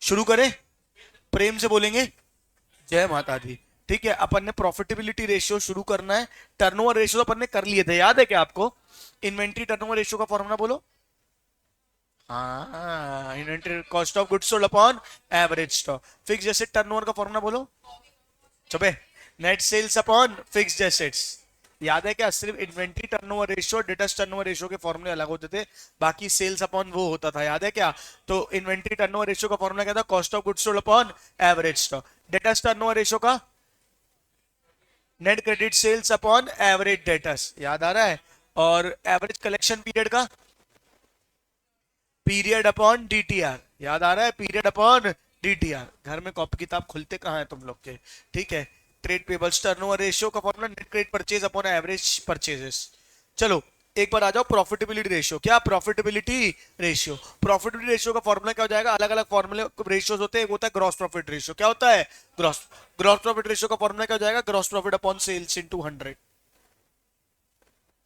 शुरू करें? प्रेम से बोलेंगे जय माता दी। ठीक है, अपन ने प्रॉफिटेबिलिटी रेशियो शुरू करना है। टर्नओवर रेशियो तो अपन ने कर लिए थे, याद है क्या आपको? इन्वेंट्री टर्नओवर रेशियो का फॉर्मूला बोलो। हाँ, inventory cost of goods sold upon average stock. Fixed asset turnover का फॉर्मूला बोलो। चुपे। Net sales upon fixed assets. याद है क्या? सिर्फ inventory turnover ratio, debtors turnover ratio के फॉर्मूले अलग होते थे, बाकी सेल्स अपॉन वो होता था, याद है क्या? तो इन्वेंट्री टर्नओवर रेशियो का फॉर्मूला क्या था? Cost of goods sold upon average stock. Debtors turnover ratio का net credit sales upon average debtors, याद आ रहा है? और एवरेज कलेक्शन पीरियड का पीरियड अपॉन डीटीआर, याद आ रहा है? Period upon DTR. घर में कॉपी किताब खुलते कहाँ है तुम लोग के? ठीक है। ट्रेड पेबल्स टर्नओवर रेशियो का formula net credit purchase upon average purchases. चलो एक बार आ जाओ प्रॉफिटेबिलिटी रेशियो। क्या प्रॉफिटेबिलिटी रेशियो? प्रॉफिटेबिलिटी रेशियो का फॉर्मूला क्या हो जाएगा? अलग अलग फॉर्मूले रेशियोज होते हैं। एक होता है ग्रॉस प्रॉफिट रेशियो। क्या होता है? ग्रॉस ग्रॉस प्रॉफिट रेशियो का फॉर्मूला क्या हो जाएगा? Gross profit upon sales into 100।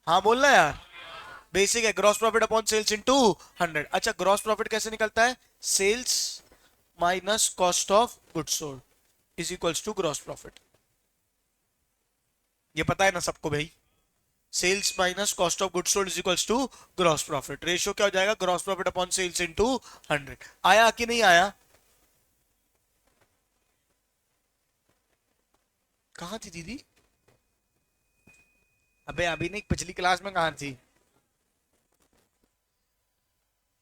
हाँ बोलना यार। बेसिक है, gross profit upon sales into 100। अच्छा, ग्रॉस प्रॉफिट कैसे निकलता है? Sales minus cost of goods sold is equals to gross profit. ये पता है ना सबको भाई? Sales minus cost of goods sold is equals to gross profit. Ratio क्या हो जाएगा? Gross profit upon sales into 100। आया कि नहीं आया? कहां थी दीदी? अबे अभी नहीं, पिछली क्लास में कहां थी?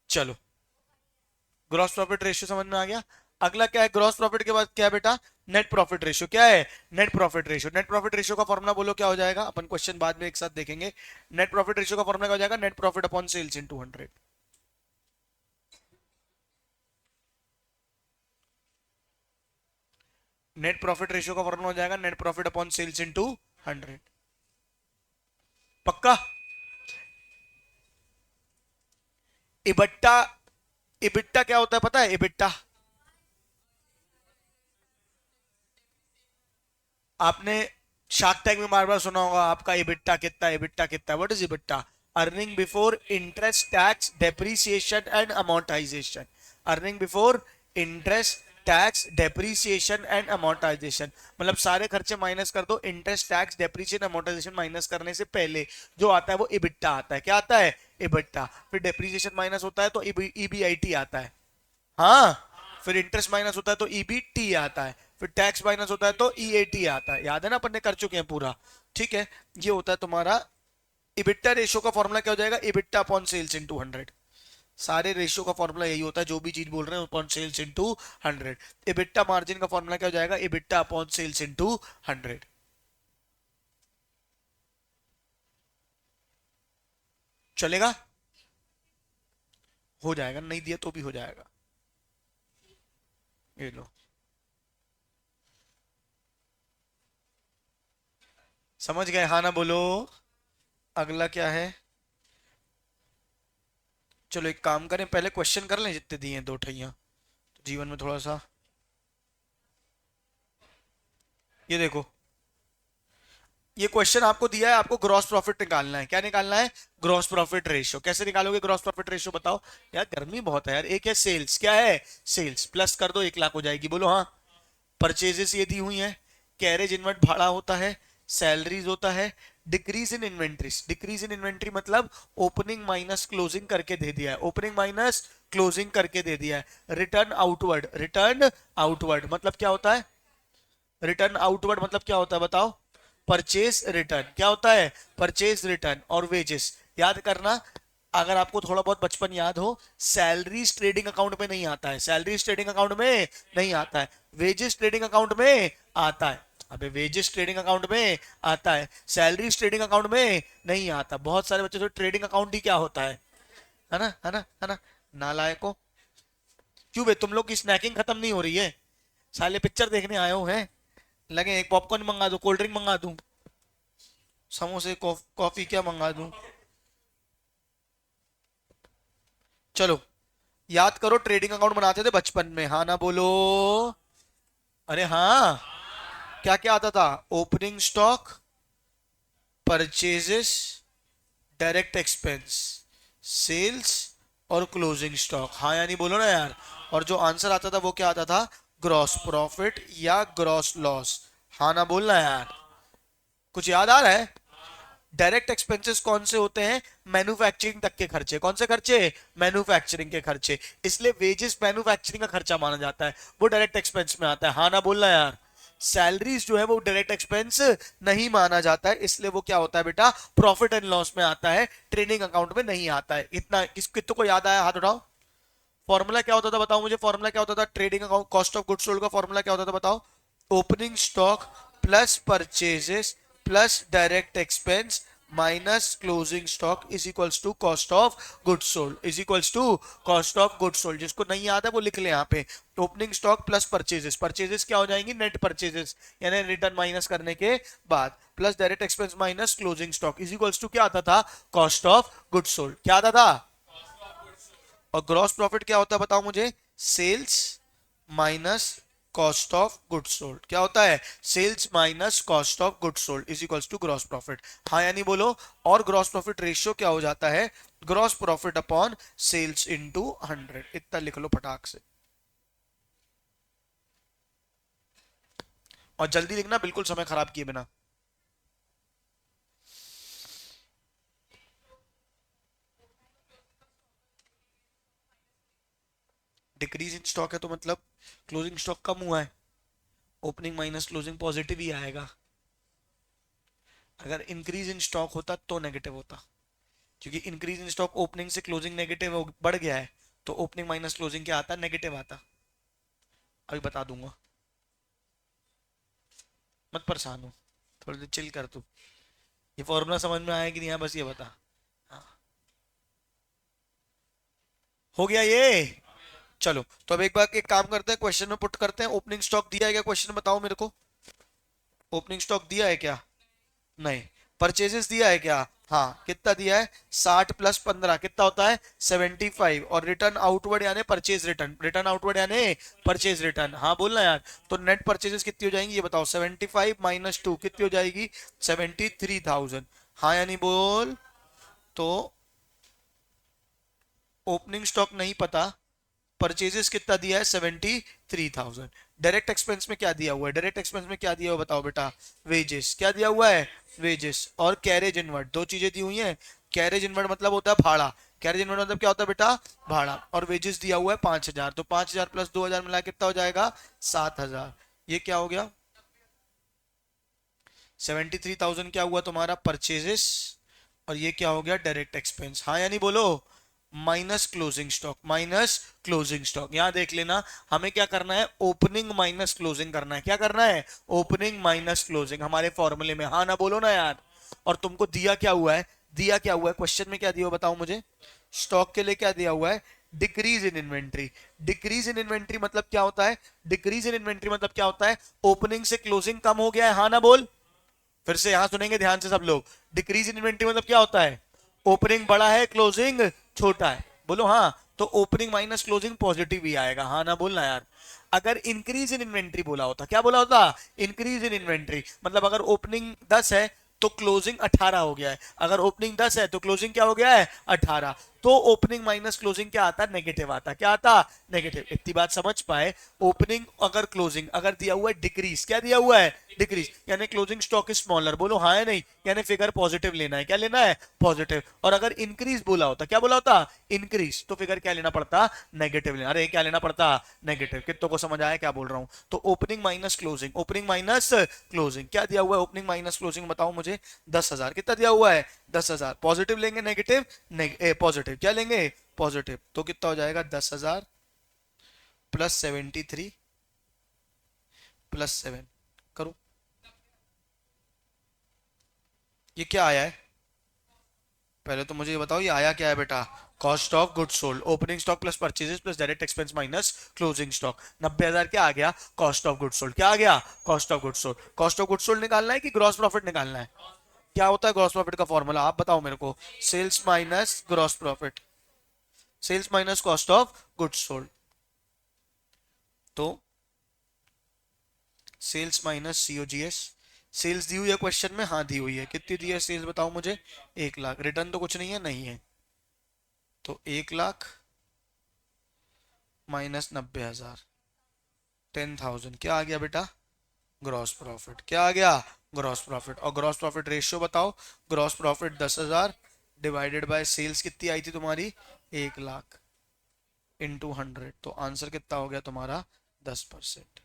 चलो, ग्रॉस प्रॉफिट रेशियो समझ में आ गया। अगला क्या है? ग्रॉस प्रॉफिट के बाद क्या है बेटा? Net profit ratio. क्या है? Net profit ratio. Net profit ratio का फॉर्मूला बोलो, क्या हो जाएगा? अपन क्वेश्चन बाद में एक साथ देखेंगे। नेट प्रॉफिट रेशियो का फॉर्मूला क्या हो जाएगा? Net profit upon sales into 100। Net profit ratio का फॉर्मूला हो जाएगा net profit upon sales into 100। पक्का? इबट्टा। इबिट्टा क्या होता है पता है? इबिट्टा आपने शार्क टैंक में बार बार सुना होगा। आपका इबिट्टा कितना है? इबिट्टा कितना है? What is EBITDA? Earning before interest tax depreciation and amortisation. Earning before interest tax depreciation and amortisation, मतलब सारे खर्चे माइनस कर दो, interest tax depreciation amortisation minus करने से पहले जो आता है वो इबिट्टा आता है। क्या आता है? इबिट्टा। फिर डेप्रीसिएशन माइनस होता है तो ईबीआईटी आता है। हाँ, फिर इंटरेस्ट माइनस होता है तो ईबीटी आता है। फिर टैक्स माइनस होता है तो ईएटी आता है। याद है ना? अपन ने कर चुके हैं पूरा। ठीक है। ये होता है तुम्हारा इबिट्टा। रेशियो का फॉर्मूला क्या हो जाएगा? EBITDA upon sales into 100। सारे रेशियो का फॉर्मूला यही होता है, जो भी चीज बोल रहे हैं upon sales into 100। EBITDA margin का फॉर्मूला क्या हो जाएगा? EBITDA upon sales into 100। चलेगा? हो जाएगा, नहीं दिया तो भी हो जाएगा। ये लो, समझ गए? हाँ ना बोलो। अगला क्या है? चलो एक काम करें, पहले क्वेश्चन कर लें जितने दिए हैं, दो ठैया, तो जीवन में थोड़ा सा। ये देखो, ये क्वेश्चन आपको दिया है, आपको ग्रॉस प्रॉफिट निकालना है। क्या निकालना है? Gross profit ratio. कैसे निकालोगे ग्रॉस प्रॉफिट रेशियो बताओ? यार गर्मी बहुत है यार। एक है सेल्स। क्या है? सेल्स प्लस कर दो, 1 लाख हो जाएगी। बोलो हाँ। परचेजेस ये दी हुई है। कैरेज इनवर्ट भाड़ा होता है। सैलरीज होता है। Decrease in inventories. Decrease in inventory मतलब ओपनिंग माइनस क्लोजिंग करके दे दिया है। ओपनिंग माइनस क्लोजिंग करके दे दिया है। Return outward. रिटर्न आउटवर्ड मतलब क्या होता है? रिटर्न आउटवर्ड मतलब क्या होता है बताओ? Purchase return. क्या होता है? Purchase return. और वेजेस याद करना, अगर आपको थोड़ा बहुत बचपन याद हो, सैलरीज ट्रेडिंग अकाउंट में नहीं आता है। सैलरीज ट्रेडिंग अकाउंट में नहीं आता है। वेजेस ट्रेडिंग अकाउंट में आता है। अबे वेजेस ट्रेडिंग अकाउंट में आता है, सैलरीज ट्रेडिंग अकाउंट में नहीं आता। बहुत सारे बच्चे तो ट्रेडिंग अकाउंट ही क्या होता है ना? है ना? है ना? नालायको। क्यों बे, तुम लोग की स्नैकिंग खत्म नहीं हो रही है? साले पिक्चर देखने आए हो हैं? लगे एक पॉपकॉर्न मंगा दो, कोल्ड ड्रिंक मंगा दूं, समोसे, कॉफी क्या मंगा दूं? चलो याद करो, ट्रेडिंग अकाउंट बनाते थे बचपन में, हाँ ना बोलो? अरे हाँ। क्या क्या आता था? Opening stock, purchases, direct expense, sales और क्लोजिंग स्टॉक। हाँ यानी बोलो ना यार। और जो आंसर आता था वो क्या आता था, ग्रॉस प्रॉफिट या ग्रॉस लॉस। हाँ ना बोलना यार, कुछ याद आ रहा है। डायरेक्ट एक्सपेंसेस कौन से होते हैं, मैन्युफैक्चरिंग तक के खर्चे। कौन से खर्चे, मैन्युफैक्चरिंग के खर्चे। इसलिए वेजेस मैन्युफैक्चरिंग का खर्चा माना जाता है, वो डायरेक्ट एक्सपेंस में आता है। हाँ ना बोलना यार। सैलरीज जो है वो डायरेक्ट एक्सपेंस नहीं माना जाता है, इसलिए वो क्या होता है बेटा, प्रॉफिट एंड लॉस में आता है, ट्रेडिंग अकाउंट में नहीं आता है। इतना कितने को याद आया, हाथ उठाओ। फॉर्मूला क्या होता था बताओ मुझे, फॉर्मूला क्या होता था trading account, cost of goods sold का फॉर्मूला क्या होता था बताओ। Opening stock plus purchases plus direct expense minus closing stock is equals to cost of goods sold, is equals to cost of goods sold. जिसको नहीं याद है वो लिख ले यहाँ पे। Opening stock plus purchases, purchases क्या हो जाएंगी, नेट परचेजेस यानी रिटर्न माइनस करने के बाद, plus direct expense minus closing stock is equals to क्या आता था, कॉस्ट ऑफ गुड्स सोल्ड। क्या आता था। और ग्रॉस प्रॉफिट क्या होता है बताओ मुझे, sales minus cost of goods sold. क्या होता है, sales minus cost of goods sold is equals to gross profit. हाँ या नहीं बोलो। और ग्रॉस प्रॉफिट रेशियो क्या हो जाता है, gross profit upon sales into 100। इतना लिख लो फटाक से, और जल्दी लिखना, बिल्कुल समय खराब किए बिना। डिक्रीज इन स्टॉक है तो मतलब क्लोजिंग स्टॉक कम हुआ है, ओपनिंग माइनस क्लोजिंग पॉजिटिव ही आएगा। अगर इंक्रीज इन स्टॉक होता तो नेगेटिव होता, क्योंकि इंक्रीज इन स्टॉक ओपनिंग से क्लोजिंग नेगेटिव बढ़ गया है, तो ओपनिंग माइनस क्लोजिंग क्या आता, नेगेटिव आता। अभी बता दूंगा, मत परेशान हो, थोड़ी देर चिल कर तू। ये फॉर्मूला समझ में आया कि नहीं आया, बस ये बता। हाँ, हो गया ये। चलो तो अब एक बार एक काम करते हैं, क्वेश्चन में पुट करते हैं। ओपनिंग स्टॉक दिया है क्या, क्वेश्चन में बताओ मेरे को। ओपनिंग स्टॉक दिया है क्या, नहीं। परचेजेस दिया है क्या, हाँ। कितना दिया है, 60 प्लस 15 कितना होता है, 75। और रिटर्न आउटवर्ड यानी परचेज रिटर्न, रिटर्न आउटवर्ड यानी परचेज रिटर्न। हाँ बोलना यार। तो नेट परचेजेस कितनी हो जाएंगी ये बताओ, 75 माइनस 2 कितनी हो जाएगी, 73,000। हाँ यानी बोल। तो ओपनिंग स्टॉक नहीं पता, परचेजेस कितना दिया है, 73,000। डायरेक्ट एक्सपेंस में क्या दिया हुआ है, डायरेक्ट एक्सपेंस में क्या दिया हुआ बताओ बेटा, वेजेस। क्या दिया हुआ है, वेजेस। और कैरेज इनवर्ड, दो चीजें दी हुई हैं। कैरेज इनवर्ड मतलब होता है भाड़ा, कैरेज इनवर्ड मतलब क्या होता है बेटा, भाड़ा। और वेजेस दिया हुआ है 5,000, तो 5,000 प्लस 2,000 मिला कितना हो जाएगा, 7,000। ये क्या हो गया, 73,000 क्या हुआ तुम्हारा परचेजेस, और ये क्या हो गया डायरेक्ट एक्सपेंस। हाँ यानी बोलो, minus closing stock, minus closing stock. यहां देख लेना, हमें क्या करना है, ओपनिंग माइनस क्लोजिंग करना है। क्या करना है, ओपनिंग माइनस क्लोजिंग हमारे फॉर्मूले में। हाँ ना बोलो ना यार। और तुमको दिया क्या हुआ है, दिया क्या हुआ है क्वेश्चन में, क्या दिया हुआ बताओ मुझे। स्टॉक के लिए क्या दिया हुआ है, decrease in inventory. Decrease in inventory मतलब क्या होता है, डिक्रीज इन इन्वेंट्री मतलब क्या होता है, ओपनिंग से क्लोजिंग कम हो गया है। हाँ ना बोल, फिर से यहां सुनेंगे ध्यान से सब लोग। डिक्रीज इन इन्वेंट्री मतलब क्या होता है, ओपनिंग बड़ा है क्लोजिंग छोटा है। बोलो हाँ। तो ओपनिंग माइनस क्लोजिंग पॉजिटिव ही आएगा। हाँ ना बोलना यार। अगर इंक्रीज इन इन्वेंट्री बोला होता, क्या बोला होता, इंक्रीज इन इन्वेंट्री मतलब अगर ओपनिंग 10 है तो क्लोजिंग 18 हो गया है, अगर ओपनिंग 10 है तो क्लोजिंग क्या हो गया है, 18। तो ओपनिंग माइनस क्लोजिंग क्या आता, नेगेटिव आता। क्या आता, नेगेटिव। इतनी बात समझ पाए। ओपनिंग अगर क्लोजिंग अगर दिया हुआ है डिक्रीज, क्या दिया हुआ है, डिक्रीज यानी क्लोजिंग स्टॉक इज स्मॉलर। बोलो हाँ है नहीं, यानी फिगर पॉजिटिव लेना है। क्या लेना है, पॉजिटिव। और अगर इंक्रीज बोला होता, क्या बोला होता, इंक्रीज, तो फिगर क्या लेना पड़ता, नेगेटिव लेना। अरे क्या लेना पड़ता, नेगेटिव। कितनों को समझ आया क्या बोल रहा हूं। तो opening minus closing, opening minus closing क्या दिया हुआ है, ओपनिंग माइनस क्लोजिंग बताओ मुझे। 10,000 कितना दिया हुआ है, 10,000। पॉजिटिव लेंगे नेगेटिव, पॉजिटिव क्या लेंगे, पॉजिटिव। तो कितना हो जाएगा, 10,000 प्लस 73 प्लस 7 करो। ये क्या आया है, पहले तो मुझे ये बताओ ये आया क्या है बेटा, cost of goods sold. Opening stock plus purchases plus direct expense minus closing stock. 90,000 क्या आ गया, कॉस्ट ऑफ गुड्स सोल्ड। क्या आ गया, cost of goods sold. Cost of goods sold निकालना है कि ग्रॉस प्रॉफिट निकालना है, क्या होता है ग्रॉस प्रॉफिट का फॉर्मूला आप बताओ मेरे को। Sales minus gross profit, sales minus cost of goods sold. तो सेल्स माइनस सीओजीएस। सेल्स दी हुई है क्वेश्चन में, हाँ दी हुई है। कितनी दी है सेल्स बताओ मुझे, 1,00,000। रिटर्न तो कुछ नहीं है, नहीं है। तो 1,00,000 माइनस 90,000, 10,000 क्या आ गया बेटा? Gross profit. क्या आ गया? Gross profit. और ग्रॉस प्रॉफिट रेशियो बताओ। Gross profit 10,000 divided by sales कितनी आई थी तुम्हारी? 1 लाख इंटू 100, तो आंसर कितना हो गया तुम्हारा? 10%।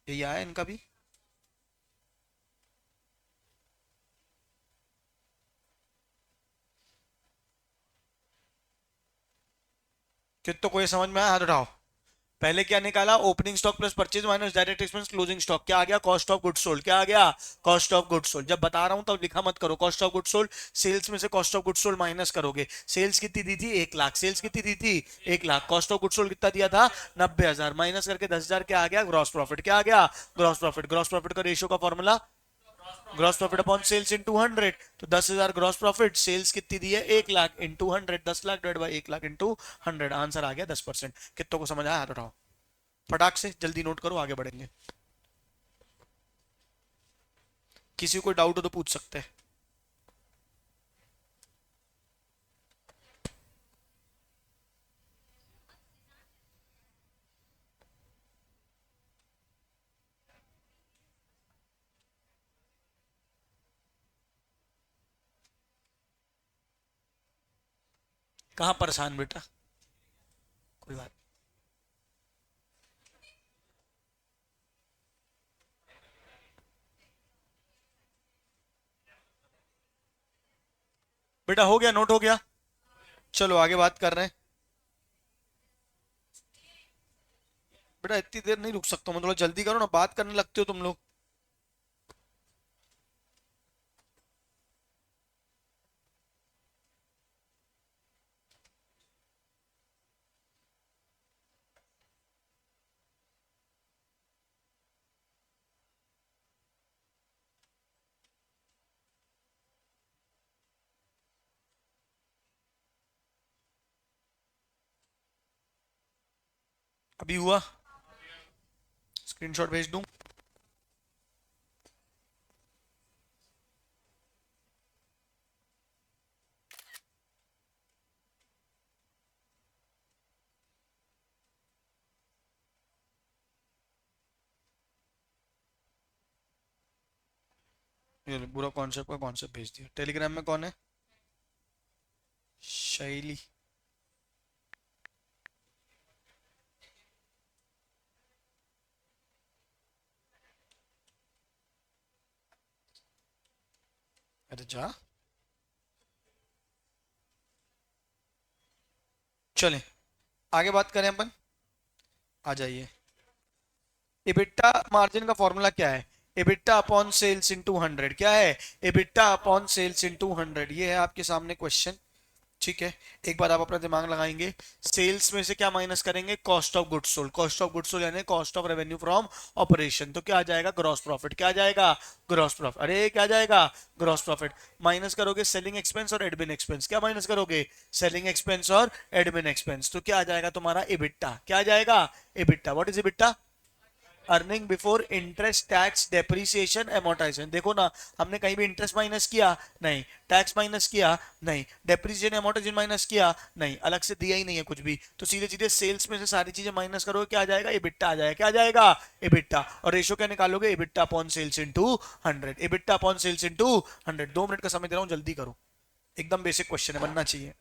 यही आया इनका भी। कितना कोई समझ में आया? हाथ उठाओ। पहले क्या निकाला? Opening stock plus purchase minus direct expense closing stock. क्या आ गया? Cost of good sold. क्या आ गया? Cost of good sold. जब बता रहा हूं तब लिखा मत करो। Cost of good sold, sales में से cost of good sold minus करोगे। सेल्स कितनी दी थी? 1 लाख। सेल्स कितनी दी थी? 1 lakh. Cost of good sold कितना दिया था? 90,000। माइनस करके 10,000 क्या आ गया? Gross profit. क्या आ गया? Gross profit. ग्रॉस प्रॉफिट का रेशियो का formula gross profit upon sales into 100। तो 10,000 ग्रॉस प्रॉफिट, सेल्स कितनी दी है? 1 lakh into 100, 10 lakh divide by 1 lakh into 100, answer आ गया 10%। कितनों को समझ आया? हाथ उठाओ फटाक से, जल्दी नोट करो, आगे बढ़ेंगे। किसी को डाउट हो तो पूछ सकते हैं। कहाँ परेशान बेटा? कोई बात। बेटा हो गया, नोट हो गया। चलो आगे बात कर रहे हैं। बेटा इतनी देर नहीं रुक सकता, मैं थोड़ा जल्दी करो ना, बात करने लगते हो तुम लोग। अभी हुआ? स्क्रीनशॉट भेज दूं? ये लो, पूरा कॉन्सेप्ट का कॉन्सेप्ट भेज दिया। टेलीग्राम में कौन है? शैली। अरे जा। चलें आगे बात करें अपन। आ जाइए। एबिटा मार्जिन का फॉर्मूला क्या है? EBITA upon sales into 100। क्या है? एबिटा अपॉन सेल्स इनटू 100, ये है आपके सामने क्वेश्चन। ठीक है, एक बार आप अपना दिमाग लगाएंगे। सेल्स में से क्या माइनस करेंगे? Cost of goods sold. Cost of goods sold यानी cost of revenue from operation. तो क्या आ जाएगा? Gross profit. क्या आ जाएगा? Gross profit. अरे क्या आ जाएगा? Gross profit. माइनस करोगे सेलिंग एक्सपेंस और एडमिन एक्सपेंस। क्या माइनस करोगे? सेलिंग एक्सपेंस और एडमिन एक्सपेंस। तो क्या आ जाएगा तुम्हारा? एबिटा। क्या आ जाएगा? EBITDA. What is EBITDA? Earning before interest tax depreciation amortisation. देखो ना, हमने कहीं भी इंटरेस्ट माइनस किया? नहीं। टैक्स माइनस किया? नहीं। डेप्रिसिएशन एमोर्टाइजेशन माइनस किया? नहीं। अलग से दिया ही नहीं है कुछ भी, तो सीधे सीधे सेल्स में से सारी चीजें माइनस करोगे, क्या आ जाएगा? एबिटा आ जाएगा। क्या आ जाएगा? एबिटा। और रेशो क्या निकालोगे? EBITA upon sales into 100। EBITA upon sales into 100। 2 minute का समय दे रहा हूं, जल्दी करो। एकदम बेसिक क्वेश्चन है, बनना चाहिए।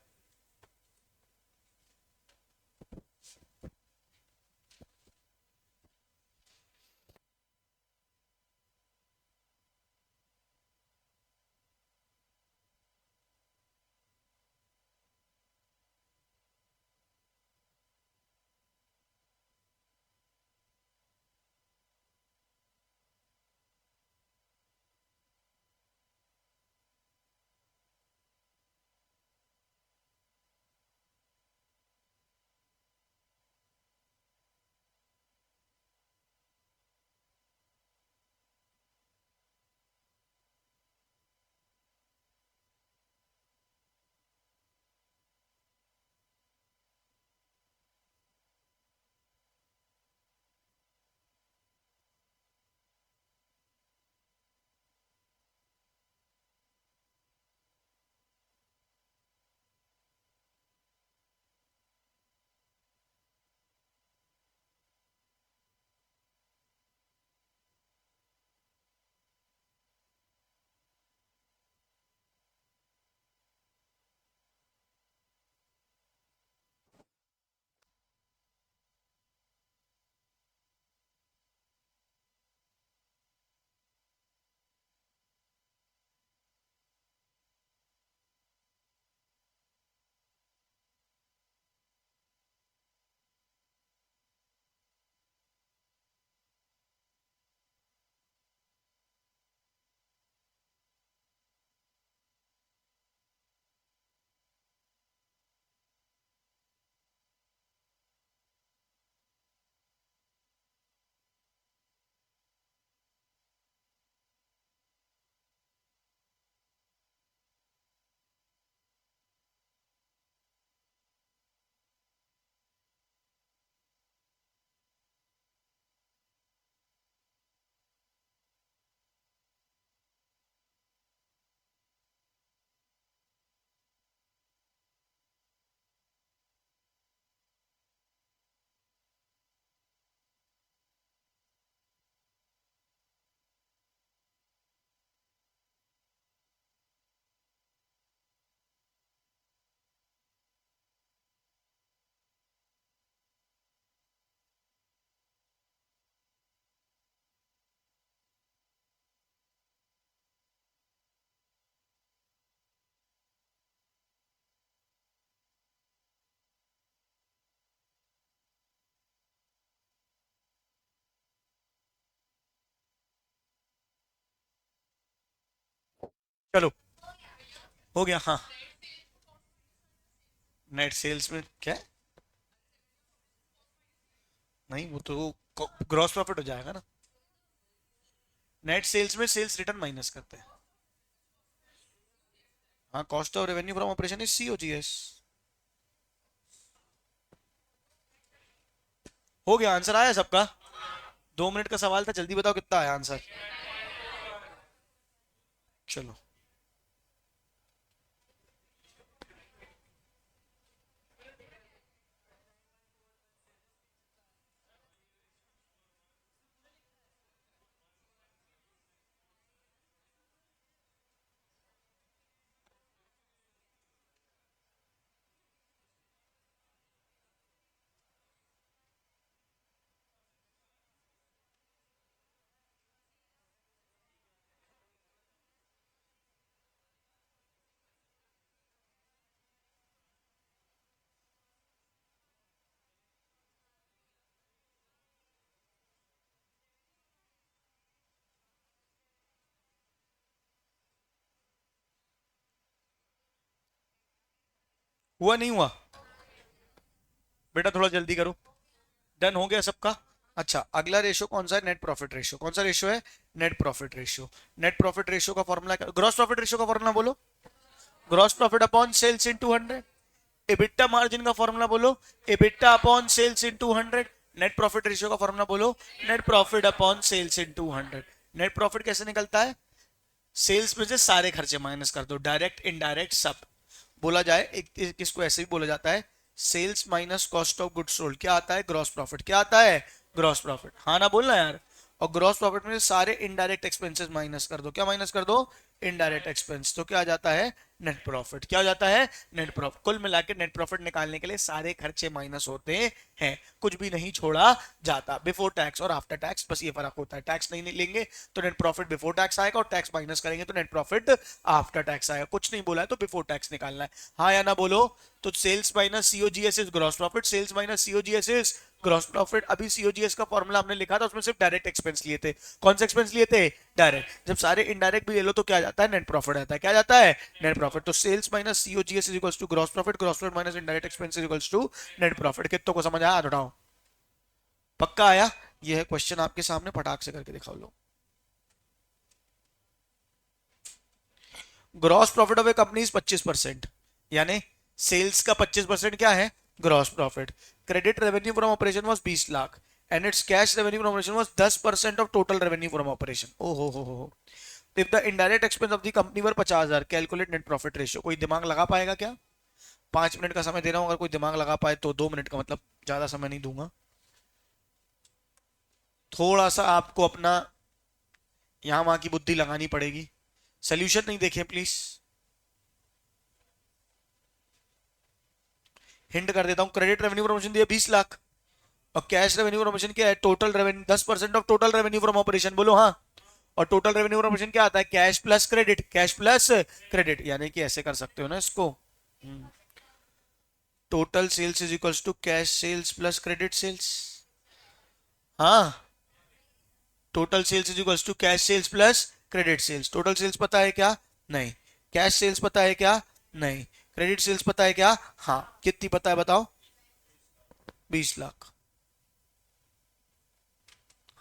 चलो, हो गया। हाँ, नेट सेल्स में क्या है? नहीं, वो तो ग्रॉस प्रॉफिट हो जाएगा ना। नेट सेल्स में सेल्स रिटर्न माइनस करते हैं। हाँ, cost of revenue from operation is COGS। हो गया, आंसर आया सबका? 2 मिनट का सवाल था, जल्दी बताओ कितना आया आंसर। चलो। हुआ नहीं हुआ? बेटा थोड़ा जल्दी करो। डन हो गया सबका? अच्छा, अगला रेशियो कौन सा है? Net profit ratio. कौन सा रेशियो है? Net profit ratio. Net profit ratio का फॉर्मूला क्या? ग्रॉस प्रॉफिट रेशियो का फॉर्मूला बोलो। ग्रॉस प्रॉफिट अपॉन सेल्स इन 200। एबिटा मार्जिन का फॉर्मूला बोलो। एबिटा अपॉन सेल्स इन 200। नेट प्रॉफिट रेशियो का फॉर्मूला बोलो। नेट प्रॉफिट अपॉन सेल्स इन 200। नेट प्रॉफिट कैसे निकलता है? सेल्स में से सारे खर्चे माइनस कर दो, डायरेक्ट इनडायरेक्ट सब। बोला जाए एक किसको ऐसे भी बोला जाता है, sales minus cost of goods sold क्या आता है? Gross profit. क्या आता है? Gross profit. हाँ ना बोलना यार। और ग्रॉस प्रॉफिट में से सारे इनडायरेक्ट एक्सपेंसेस माइनस कर दो। क्या माइनस कर दो? Indirect expense. तो क्या आ जाता है? Net profit. क्या हो जाता है? Net profit. कुल मिला के नेट प्रॉफिट निकालने के लिए सारे खर्चे माइनस होते हैं, कुछ भी नहीं छोड़ा जाता। बिफोर टैक्स और आफ्टर टैक्स बस ये फर्क होता है। टैक्स नहीं लेंगे तो नेट प्रॉफिट बिफोर टैक्स आएगा, और टैक्स माइनस करेंगे तो नेट प्रॉफिट आफ्टर टैक्स आएगा। कुछ नहीं बोला है तो बिफोर टैक्स निकालना है। हाँ या ना बोलो। तो sales minus COGS is gross profit. Sales minus COGS is gross profit. अभी COGS का फॉर्मूला हमने लिखा था, उसमें सिर्फ डायरेक्ट एक्सपेंस लिए थे। कौन से एक्सपेंस लिए थे? डायरेक्ट। जब सारे इनडायरेक्ट भी ले लो तो क्या जाता है? नेट प्रॉफिट आता है। क्या जाता है? Net profit. तो sales minus COGS is equals to gross profit. Gross profit minus indirect expense is equals to net profit. कितनों को समझ आया? हाथ उठाओ। पक्का आया? ये है क्वेश्चन आपके सामने, फटाक से करके दिखाओ लो। Gross profit of a company is 25%, यानी सेल्स का 25% क्या है? Gross profit. Credit revenue from operation was 20 lakh and it's cash revenue from operation was 10% of total revenue from operation. ओ हो। If the indirect expense of the company were 50,000, calculate net profit ratio. कोई दिमाग लगा पाएगा क्या? 5 minute का समय दे रहा हूं, अगर कोई दिमाग लगा पाए तो 2 मिनट का, मतलब ज्यादा समय नहीं दूंगा। थोड़ा सा आपको अपना यहां वहां की बुद्धि लगानी पड़ेगी। सोल्यूशन नहीं देखे प्लीज। हिंट कर देता हूं, क्रेडिट रेवेन्यू प्रमोशन दिया 20 लाख, और कैश रेवेन्यू प्रमोशन क्या है? Total revenue, 10% of total revenue from operation. बोलो हाँ। और टोटल रेवेन्यू प्रमोशन क्या आता है? Cash plus credit. Cash plus credit, यानी कि ऐसे कर सकते हो ना इसको। Total sales is equals to cash sales plus credit sales. हाँ, total sales is equals to cash sales plus credit sales. Total sales पता है क्या? नहीं। कैश सेल्स पता है क्या? नहीं। क्रेडिट सेल्स पता है क्या? हाँ। कितनी पता है बताओ? 20 लाख।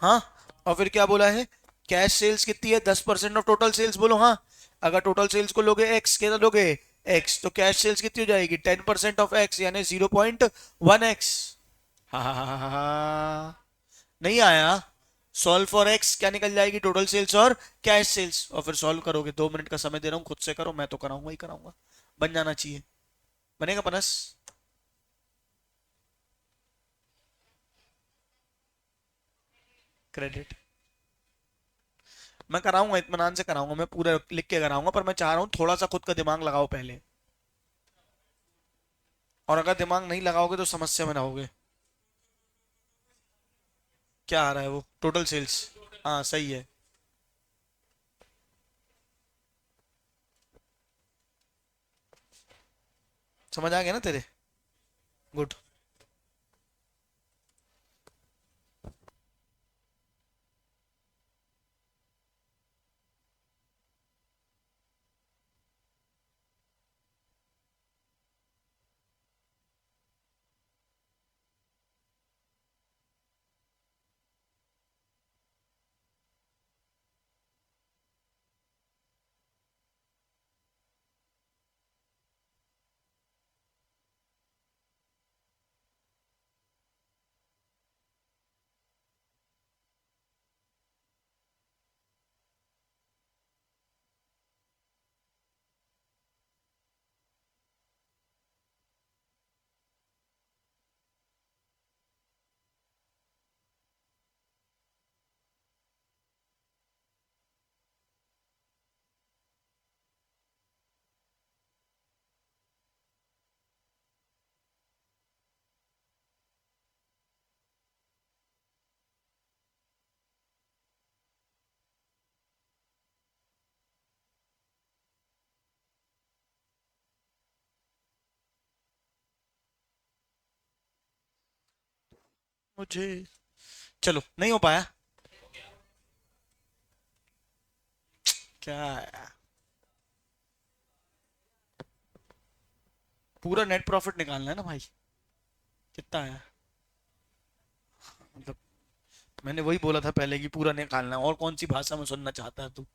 हाँ। और फिर क्या बोला है? कैश सेल्स कितनी है? 10% ऑफ टोटल सेल्स। बोलो हाँ। अगर टोटल सेल्स को लोगे एक्स, कितना लोगे? एक्स, तो कैश सेल्स कितनी हो जाएगी? 10% ऑफ एक्स, यानी 0.1x। हाँ हाँ हाँ हाँ हाँ। नहीं आया? सॉल्व फॉर एक्स क्या निकल जाएगी? टोटल सेल्स और कैश सेल्स। और फिर सॉल्व करोगे। 2 मिनट का समय दे रहा हूँ, खुद से करो, मैं तो कराऊंगा ही कराऊंगा। बन जाना चाहिए। बनेगा पनस? क्रेडिट। मैं कराऊंगा, इत्मीनान से कराऊंगा, मैं पूरा लिख के कराऊंगा, पर मैं चाह रहा हूँ थोड़ा सा खुद का दिमाग लगाओ पहले। और अगर दिमाग नहीं लगाओगे तो समस्या में ना होगे। क्या आ रहा है वो? Total sales. हाँ सही है। समझ आ गया ना तेरे? गुड। मुझे। चलो नहीं हो पाया। क्या है? पूरा नेट प्रॉफिट निकालना है ना भाई। कितना है? मतलब मैंने वही बोला था पहले कि पूरा निकालना है, और कौन सी भाषा में सुनना चाहता है तू?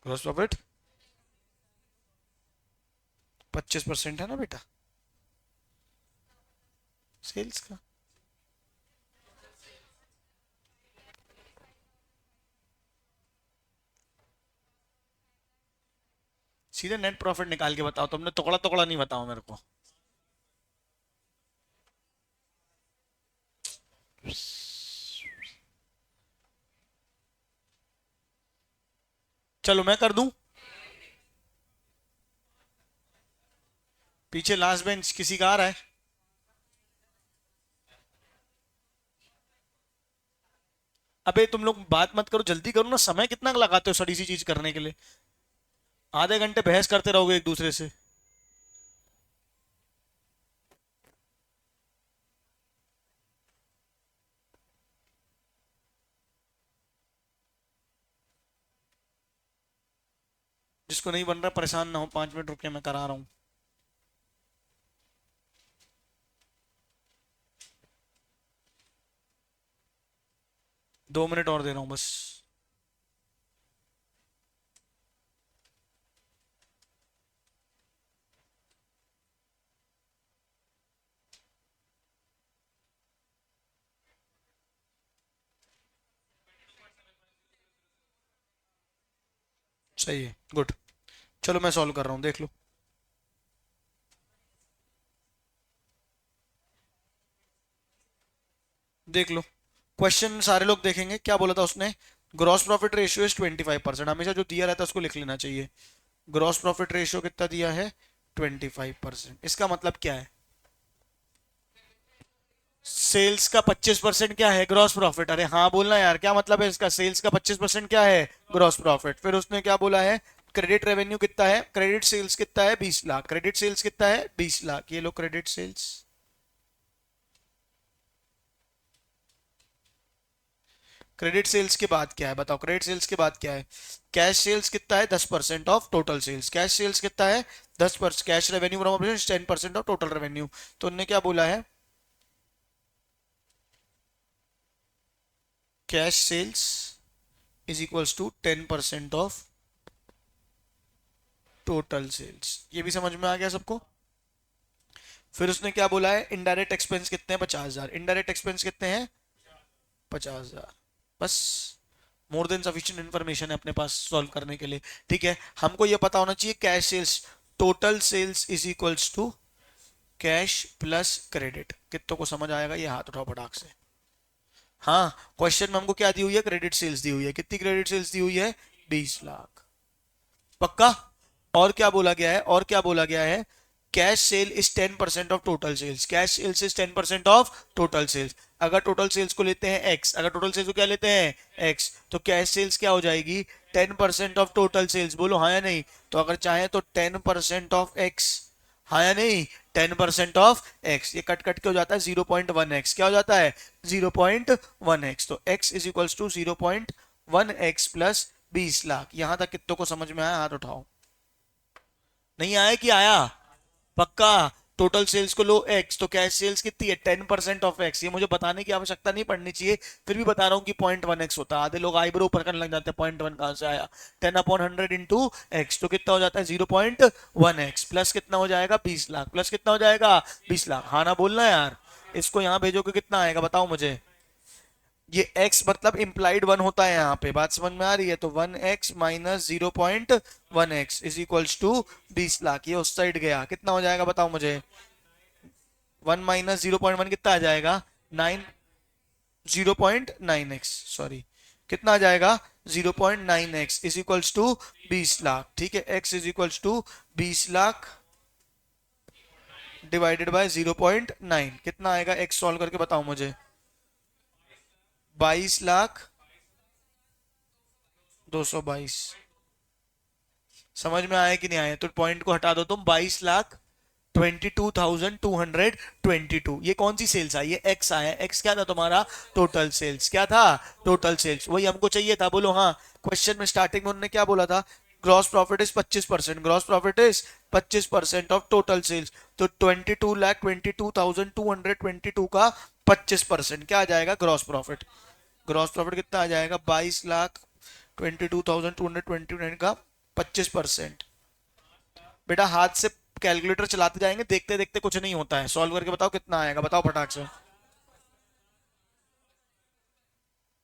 ग्रॉस प्रॉफिट 25% है ना बेटा, सेल्स का। सीधे नेट प्रॉफिट निकाल के बताओ, तुमने टुकड़ा टुकड़ा नहीं बताओ मेरे को। चलो मैं कर दूं। पीछे लास्ट बेंच किसी का आ रहा है? अबे तुम लोग बात मत करो, जल्दी करो ना, समय कितना लगाते हो सड़ी सी चीज करने के लिए? आधे घंटे बहस करते रहोगे एक दूसरे से। जिसको नहीं बन रहा परेशान ना हो, 5 मिनट रुके, मैं करा रहा हूँ। 2 मिनट और दे रहा हूँ बस। सही है, गुड। चलो मैं सॉल्व कर रहा हूँ, देख लो। देख लो क्वेश्चन, सारे लोग देखेंगे। क्या बोला था उसने? Gross profit ratio is 25%। हमेशा जो दिया रहता है उसको लिख लेना चाहिए। ग्रॉस प्रॉफिट रेशियो कितना दिया है? 25%। इसका मतलब क्या है? सेल्स का 25% क्या है? Gross profit. अरे हाँ बोलना यार, क्या मतलब है इसका? सेल्स का 25% क्या है? Gross profit. फिर उसने क्या बोला है? क्रेडिट रेवेन्यू कितना है? क्रेडिट सेल्स कितना है? 20 लाख। क्रेडिट सेल्स कितना है? 20 लाख। ये लो क्रेडिट सेल्स। क्रेडिट सेल्स के बाद क्या है बताओ? क्रेडिट सेल्स के बाद क्या है? कैश सेल्स कितना है? 10% of total sales. Cash sales कितना है? 10%। Cash revenue from operation 10% of total revenue. तो उनने क्या बोला है? Cash sales is equals to 10% of total sales. ये भी समझ में आ गया सबको? फिर उसने क्या बोला है? इनडायरेक्ट एक्सपेंस कितने हैं? 50,000। इनडायरेक्ट एक्सपेंस कितने हैं? 50,000। बस, मोर देन सफिशिएंट इन्फॉर्मेशन है अपने पास सॉल्व करने के लिए। ठीक है, हमको ये पता होना चाहिए cash sales, total sales is equals to cash plus credit. कितनों को समझ आएगा? ये हाथ उठाओ फटाक से। हाँ, क्वेश्चन में हमको क्या दी हुई है? क्रेडिट सेल्स दी हुई है। कितनी क्रेडिट सेल्स दी हुई है? 20 लाख। पक्का? और क्या बोला गया है? और क्या बोला गया है? Cash sale is 10% of total sales. Cash sales is 10% of total sales. अगर टोटल सेल्स को लेते हैं एक्स, अगर टोटल सेल्स को क्या लेते हैं? एक्स, तो कैश सेल्स क्या हो जाएगी? 10% ऑफ टोटल सेल्स। बोलो हाँ या नहीं? तो अगर चाहे तो 10% ऑफ एक्स, हाँ या नहीं? 10% ऑफ एक्स। ये कट कट के हो जाता है 0.1x। क्या हो जाता है? 0.1x। तो x is equals to 0.1x plus 20 lakh. यहां तक कितनों को समझ में आया? हाथ उठाओ। नहीं आया कि आया? पक्का? टोटल सेल्स को लो एक्स, तो कैश सेल्स कितनी है? 10% ऑफ एक्स। ये मुझे बताने की आवश्यकता नहीं पड़नी चाहिए, फिर भी बता रहा हूँ कि 0.1x होता है। आधे लोग आईब्रो ऊपर करने लग जाते हैं, 0.1 कहां से आया? 10/100 इंटू एक्स, तो कितना हो जाता है? 0.1x प्लस कितना हो जाएगा? 20 लाख। प्लस कितना हो जाएगा? 20 लाख। हाँ ना बोलना यार। इसको यहाँ भेजोगे कितना आएगा बताओ मुझे? ये x मतलब इम्प्लाइड 1 होता है यहाँ पे, बात समझ में आ रही है? तो 1x minus 0.1x is equals to 20 lakh. ये उस साइड गया, कितना हो जाएगा बताओ मुझे? 1 - 0.1 कितना आ जाएगा? 9। 0.9x, सॉरी, कितना आ जाएगा? 0.9x is equals to 20 lakh. ठीक है, x is equals to 20 lakh divided by 0.9। कितना आएगा x? सॉल्व करके बताओ मुझे। 22 लाख 222। समझ में आया कि नहीं आया? तो पॉइंट को हटा दो तुम, 22,22,222। ये कौन सी सेल्स आई? ये एक्स आया। एक्स क्या था तुम्हारा? Total sales. क्या था? Total sales. वही हमको चाहिए था। बोलो हाँ। क्वेश्चन में स्टार्टिंग में उन्होंने क्या बोला था? Gross profit is 25%। Gross profit is 25% of total sales. तो 22,22,222 का 25% क्या आ जाएगा? Gross profit. ग्रॉस प्रॉफिट कितना आ जाएगा? 22,22,229 का 25%। बेटा हाथ से कैलकुलेटर चलाते जाएंगे, देखते देखते कुछ नहीं होता है। सॉल्व करके बताओ कितना आएगा, बताओ फटाक से।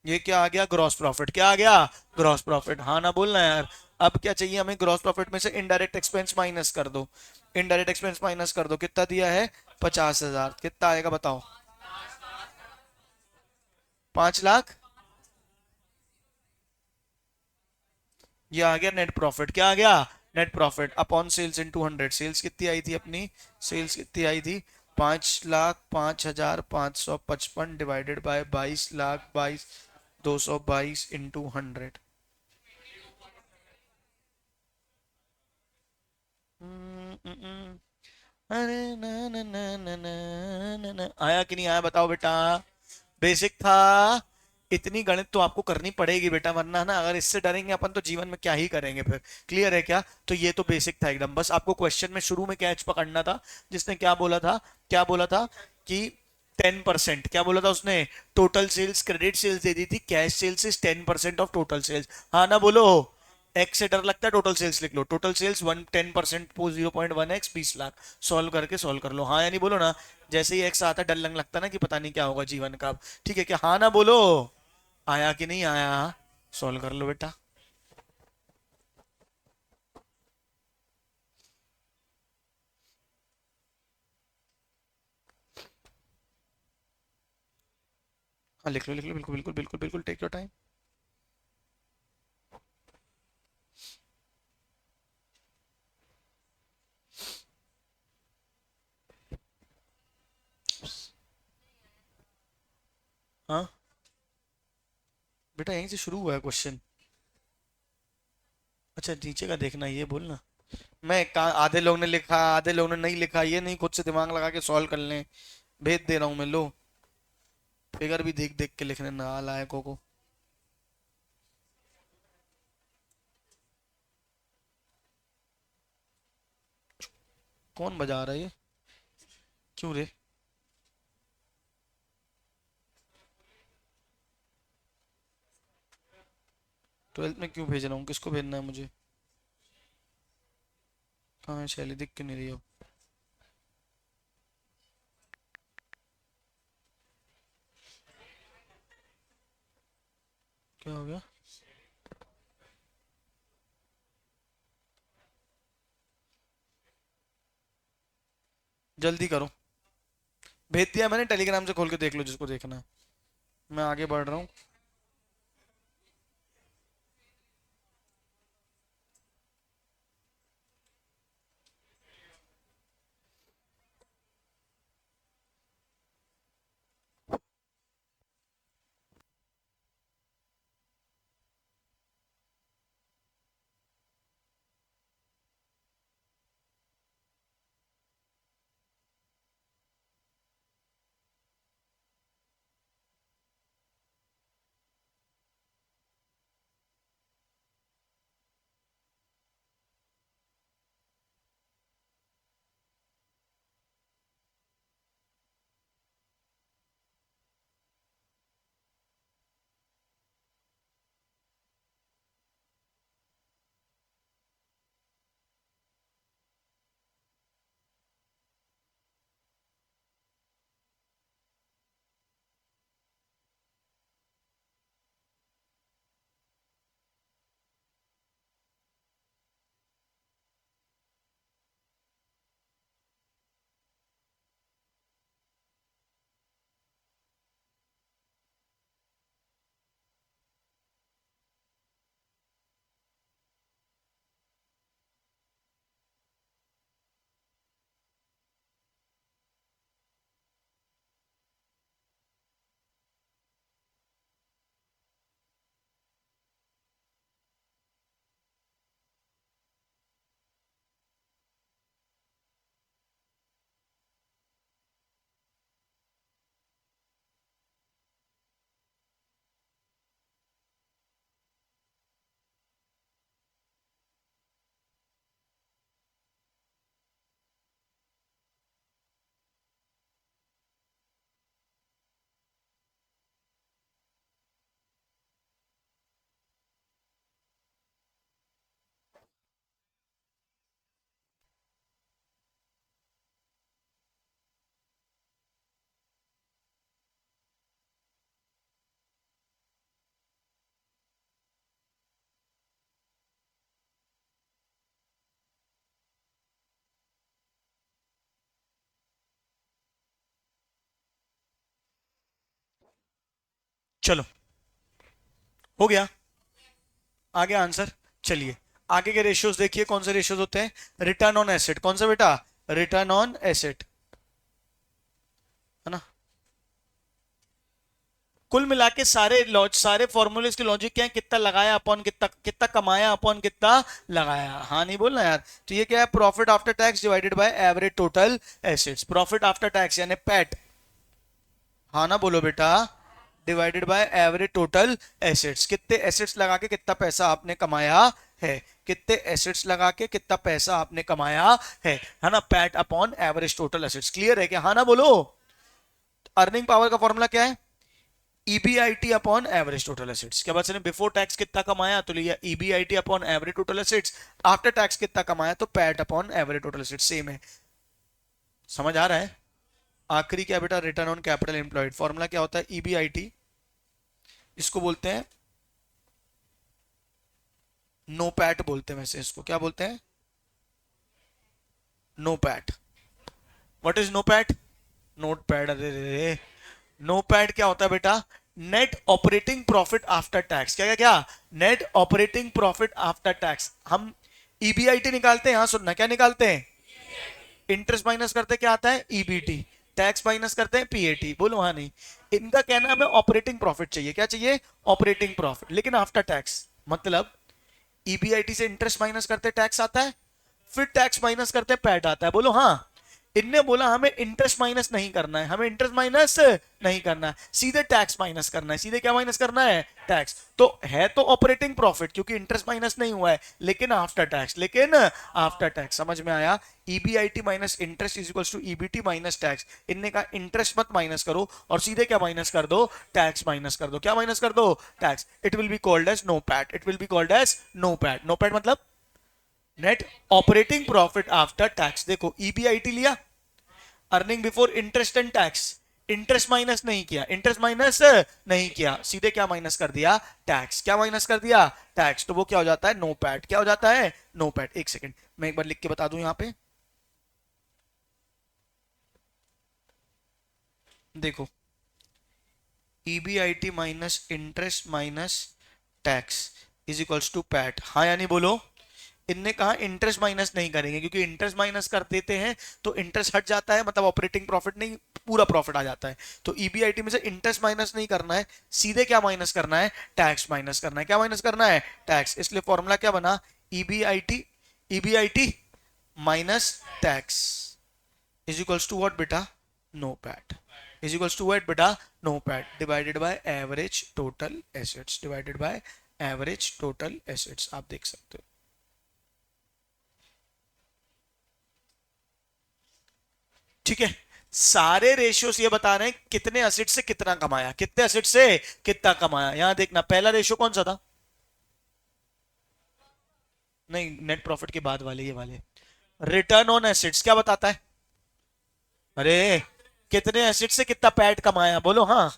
ये क्या आ गया? Gross profit. क्या आ गया? Gross profit. हाँ ना बोलना यार। अब क्या चाहिए हमें? ग्रॉस प्रॉफिट में से इनडायरेक्ट एक्सपेंस माइनस कर दो। इनडायरेक्ट एक्सपेंस माइनस कर दो। कितना दिया है? 50,000। कितना आएगा बताओ? 5 लाख। ये आ गया नेट प्रॉफिट। क्या आ गया? नेट प्रॉफिट अपॉन सेल्स इन 200। सेल्स कितनी आई थी अपनी? सेल्स कितनी आई थी? 5,05,555 डिवाइडेड बाय 22,22,222 इंटू 100। अरे ना ना ना ना ना ना ना। आया कि नहीं आया बताओ बेटा? बेसिक था। इतनी गणित तो आपको करनी पड़ेगी बेटा, वरना ना अगर इससे डरेंगे अपन तो जीवन में क्या ही करेंगे फिर। क्लियर है क्या? तो ये तो बेसिक था एकदम। बस आपको क्वेश्चन में शुरू में कैच पकड़ना था। जिसने क्या बोला था? क्या बोला था कि 10%। क्या बोला था उसने? टोटल सेल्स क्रेडिट सेल्स दे दी थी। Cash sales is 10% of total sales. हाँ ना बोलो। एक्स से डर लगता है, टोटल सेल्स लिख लो। Total sales 10% 0.1x 20 lakh. Solve करके सॉल्व कर लो हाँ या नहीं बोलो ना। जैसे ही एक्स आता है डर लगने लगता है ना कि पता नहीं क्या होगा जीवन का अब। ठीक है क्या? हाँ ना बोलो। आया कि नहीं आया? सॉल्व कर लो बेटा। हाँ लिख लो लिख लो, बिल्कुल बिल्कुल बिल्कुल बिल्कुल, टेक योर टाइम। हाँ बेटा यहीं से शुरू हुआ है क्वेश्चन। अच्छा नीचे का देखना है, ये बोलना। मैं कहा आधे लोग ने लिखा आधे लोग ने नहीं लिखा, ये नहीं खुद से दिमाग लगा के सॉल्व कर लें। भेज दे रहा हूँ मैं, लो। फिगर भी देख देख के लिखने नालायकों को। कौन बजा रहा है ये? क्यों रे? 12th में क्यों भेज रहा हूँ? किसको भेजना है मुझे? कहाँ है शैली? दिख क्यों नहीं रही अब? क्या हो गया? जल्दी करो। भेज दिया मैंने, टेलीग्राम से खोल के देख लो जिसको देखना है। मैं आगे बढ़ रहा हूँ। चलो, हो गया, आगे आंसर। चलिए आगे के रेशियोज देखिए, कौन से रेशियोज होते हैं। रिटर्न ऑन एसेट, कौन सा बेटा, रिटर्न ऑन एसेट, है ना। कुल मिला के सारे फॉर्मूले के लॉजिक क्या है, कितना लगाया अपॉन कितना, कितना कमाया अपॉन कितना लगाया। हाँ नहीं बोलना यार। तो ये क्या है, profit after tax divided by average total assets, profit after tax यानी पैट, हाँ ना बोलो बेटा, divided by average total assets, कितने एसेट्स लगा के कितना पैसा आपने कमाया है, कितने एसेट्स लगा के कितना पैसा आपने कमाया है ना, PAT upon average total assets. Clear है क्या, हाँ ना बोलो। अर्निंग पावर का फॉर्मूला क्या है, EBIT upon average total assets. क्या बात है, बिफोर टैक्स कितना कमाया तो लिया EBIT upon average total assets, after tax कितना कमाया तो PAT upon average total assets, same है। समझ आ रहा है। आखिरी क्या बेटा, return on capital employed, formula क्या होता है, ईबीआईटी, इसको बोलते हैं नो पैट बोलते हैं, वैसे इसको क्या बोलते हैं, NOPAT. What is NOPAT, note pad, अरे नो पैड क्या होता है बेटा, net operating profit after tax. क्या क्या क्या, net operating profit after tax. हम ईबीआईटी निकालते हैं, यहां सुनना, क्या निकालते हैं, इंटरेस्ट माइनस करते क्या आता है, ईबीटी, टैक्स माइनस करते हैं पीएटी, बोलो हाँ नहीं। इनका कहना है हमें ऑपरेटिंग प्रॉफिट चाहिए, क्या चाहिए, ऑपरेटिंग प्रॉफिट, लेकिन आफ्टर टैक्स, मतलब ईबीआईटी से इंटरेस्ट माइनस करते टैक्स आता है, फिर टैक्स माइनस करते पैट आता है, बोलो हाँ। इनने बोला हमें इंटरेस्ट माइनस नहीं करना है, हमें इंटरेस्ट माइनस नहीं करना है, सीधे टैक्स माइनस करना है, सीधे क्या माइनस करना है, टैक्स। तो है तो ऑपरेटिंग प्रॉफिट क्योंकि इंटरेस्ट माइनस नहीं हुआ है, लेकिन आफ्टर टैक्स, लेकिन आफ्टर टैक्स, समझ में आया। EBIT minus interest is equals to EBT minus tax. इनने कहा इंटरेस्ट मत माइनस करो और सीधे क्या माइनस कर दो, टैक्स माइनस कर दो, क्या माइनस कर दो, tax. It will be called as NOPAT, it will be called as NOPAT. NOPAT मतलब net operating profit after tax. देखो ईबीआईटी लिया, earning before interest and tax, interest minus नहीं किया, interest minus नहीं किया, सीधे क्या minus कर दिया, टैक्स। क्या माइनस कर दिया, टैक्स। तो वो क्या हो जाता है, नो पैट। क्या हो जाता है, नो पैट। एक सेकंड मैं एक बार लिख के बता दूं यहां पे, देखो EBIT minus interest minus tax is equals to PAT, हाँ यानी बोलो। इनने कहा इंटरेस्ट माइनस नहीं करेंगे क्योंकि इंटरेस्ट माइनस कर देते हैं तो इंटरेस्ट हट जाता है, मतलब ऑपरेटिंग प्रॉफिट नहीं पूरा प्रॉफिट आ जाता है। तो ईबीआईटी में से इंटरेस्ट माइनस नहीं करना है, सीधे क्या माइनस करना है, टैक्स माइनस करना है। क्या माइनस करना है, टैक्स। इसलिए फॉर्मूला क्या बना, EBIT, EBIT minus tax is equals to what बेटा, NOPAT, is equals to what बेटा, NOPAT, divided by average total assets, divided by average total assets. आप देख सकते हो, ठीक है। सारे रेशियोस ये बता रहे हैं कितने एसेट से कितना कमाया, कितने एसेट से कितना कमाया। यहां देखना पहला रेशियो कौन सा था, नहीं नेट प्रॉफिट के बाद वाले, ये वाले रिटर्न ऑन एसेट्स क्या बताता है, अरे कितने एसेट से कितना पैट कमाया, बोलो हाँ।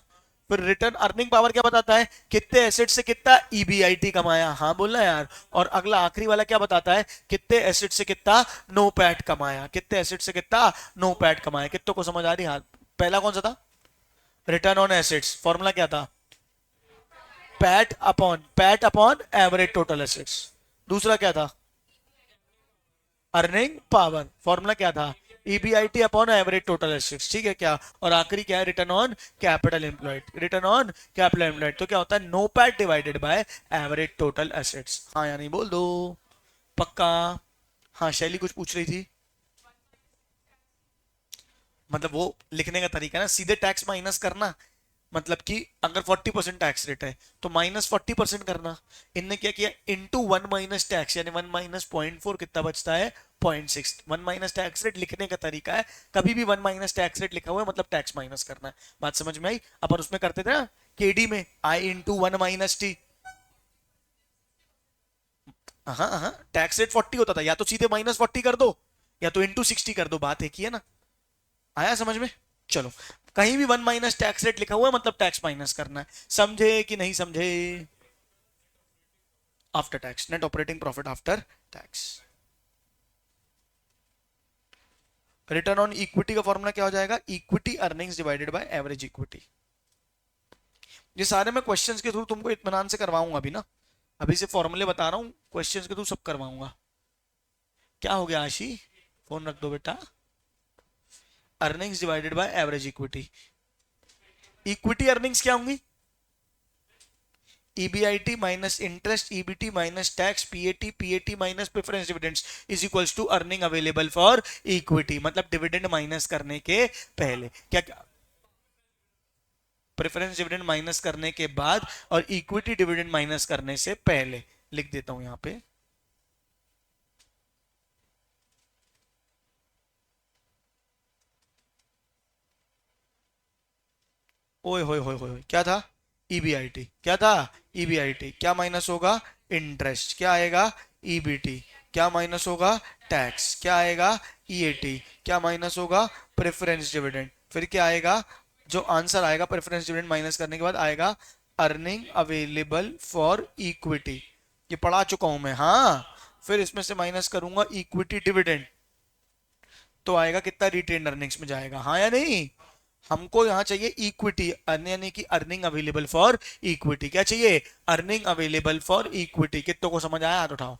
फिर रिटर्न अर्निंग पावर क्या बताता है, कितने एसेट से कितना ईबीआईटी कमाया, हाँ बोलना यार। और अगला आखिरी वाला क्या बताता है, कितने एसेट से कितना नो पैट कमाया, कितने एसेट से कितना नो पैट कमाया। कितनों को समझ आ रही, हाँ। पहला कौन सा था, रिटर्न ऑन एसेट्स, फॉर्मूला क्या था, PAT upon average total assets. दूसरा क्या था, अर्निंग पावर, फॉर्मूला क्या था, EBIT upon average total assets, ठीक है क्या। और आखिरी क्या है, return on capital employed, return on capital employed. तो क्या होता है, NOPAT divided by average total assets, हाँ या नहीं बोल दो, पक्का। हाँ शैली कुछ पूछ रही थी, मतलब वो लिखने का तरीका ना, सीधे टैक्स माइनस करना, मतलब कि अगर 40% टैक्स रेट है तो माइनस 40% करना। इनने क्या किया, इनटू 1 माइनस टैक्स, यानी 1 माइनस 0.4 कितना बचता है, 0.6। 1 माइनस टैक्स रेट लिखने का तरीका है, कभी भी 1 माइनस टैक्स रेट लिखा हुआ है मतलब टैक्स माइनस करना है। बात समझ में आई। अपन उसमें करते थे ना केडी में, आई इंटू 1 माइनस टी, हाँ हाँ टैक्स रेट 40 होता था, या तो सीधे माइनस 40 कर दो या तो इंटू 60 कर दो, बात एक ही है ना। आया समझ में। चलो, कहीं भी 1 माइनस टैक्स रेट लिखा हुआ है मतलब टैक्स माइनस करना है, समझे कि नहीं समझे। After tax, net operating profit after tax. Return on equity का फॉर्मूला क्या हो जाएगा, equity earnings divided by average equity. ये सारे मैं क्वेश्चंस के थ्रू तुमको इत्मीनान से करवाऊंगा अभी ना, अभी से फॉर्मूले बता रहा हूँ, क्वेश्चंस के थ्रू सब करवाऊंगा। क्या हो गया आशी, फोन रख दो बेटा। Earnings divided by average equity. Equity earnings क्या होंगी? EBIT minus interest, EBT minus tax, PAT, PAT minus preference dividends is equals to earning available for equity, मतलब डिविडेंड माइनस करने के पहले। क्या क्या प्रेफरेंस डिविडेंड माइनस करने के बाद और इक्विटी डिविडेंड माइनस करने से पहले। लिख देता हूं यहां पे। ओए होए होए होए, क्या था? EBIT क्या था? EBIT क्या माइनस होगा? इंटरेस्ट क्या आएगा? EBT क्या माइनस होगा? टैक्स क्या आएगा? EAT क्या माइनस होगा? Preference dividend. फिर क्या आएगा? जो आंसर आएगा प्रेफरेंस डिविडेंड माइनस करने के बाद आएगा अर्निंग अवेलेबल फॉर इक्विटी। ये पढ़ा चुका हूं मैं, हाँ। फिर इसमें से माइनस करूंगा इक्विटी डिविडेंड, तो आएगा कितना? रिटेन अर्निंग्स में जाएगा, हाँ या नहीं? हमको यहां चाहिए इक्विटी, यानी कि अर्निंग अवेलेबल फॉर इक्विटी। क्या चाहिए? Earning available for equity. कितनों को समझ आया? हाथ उठाओ।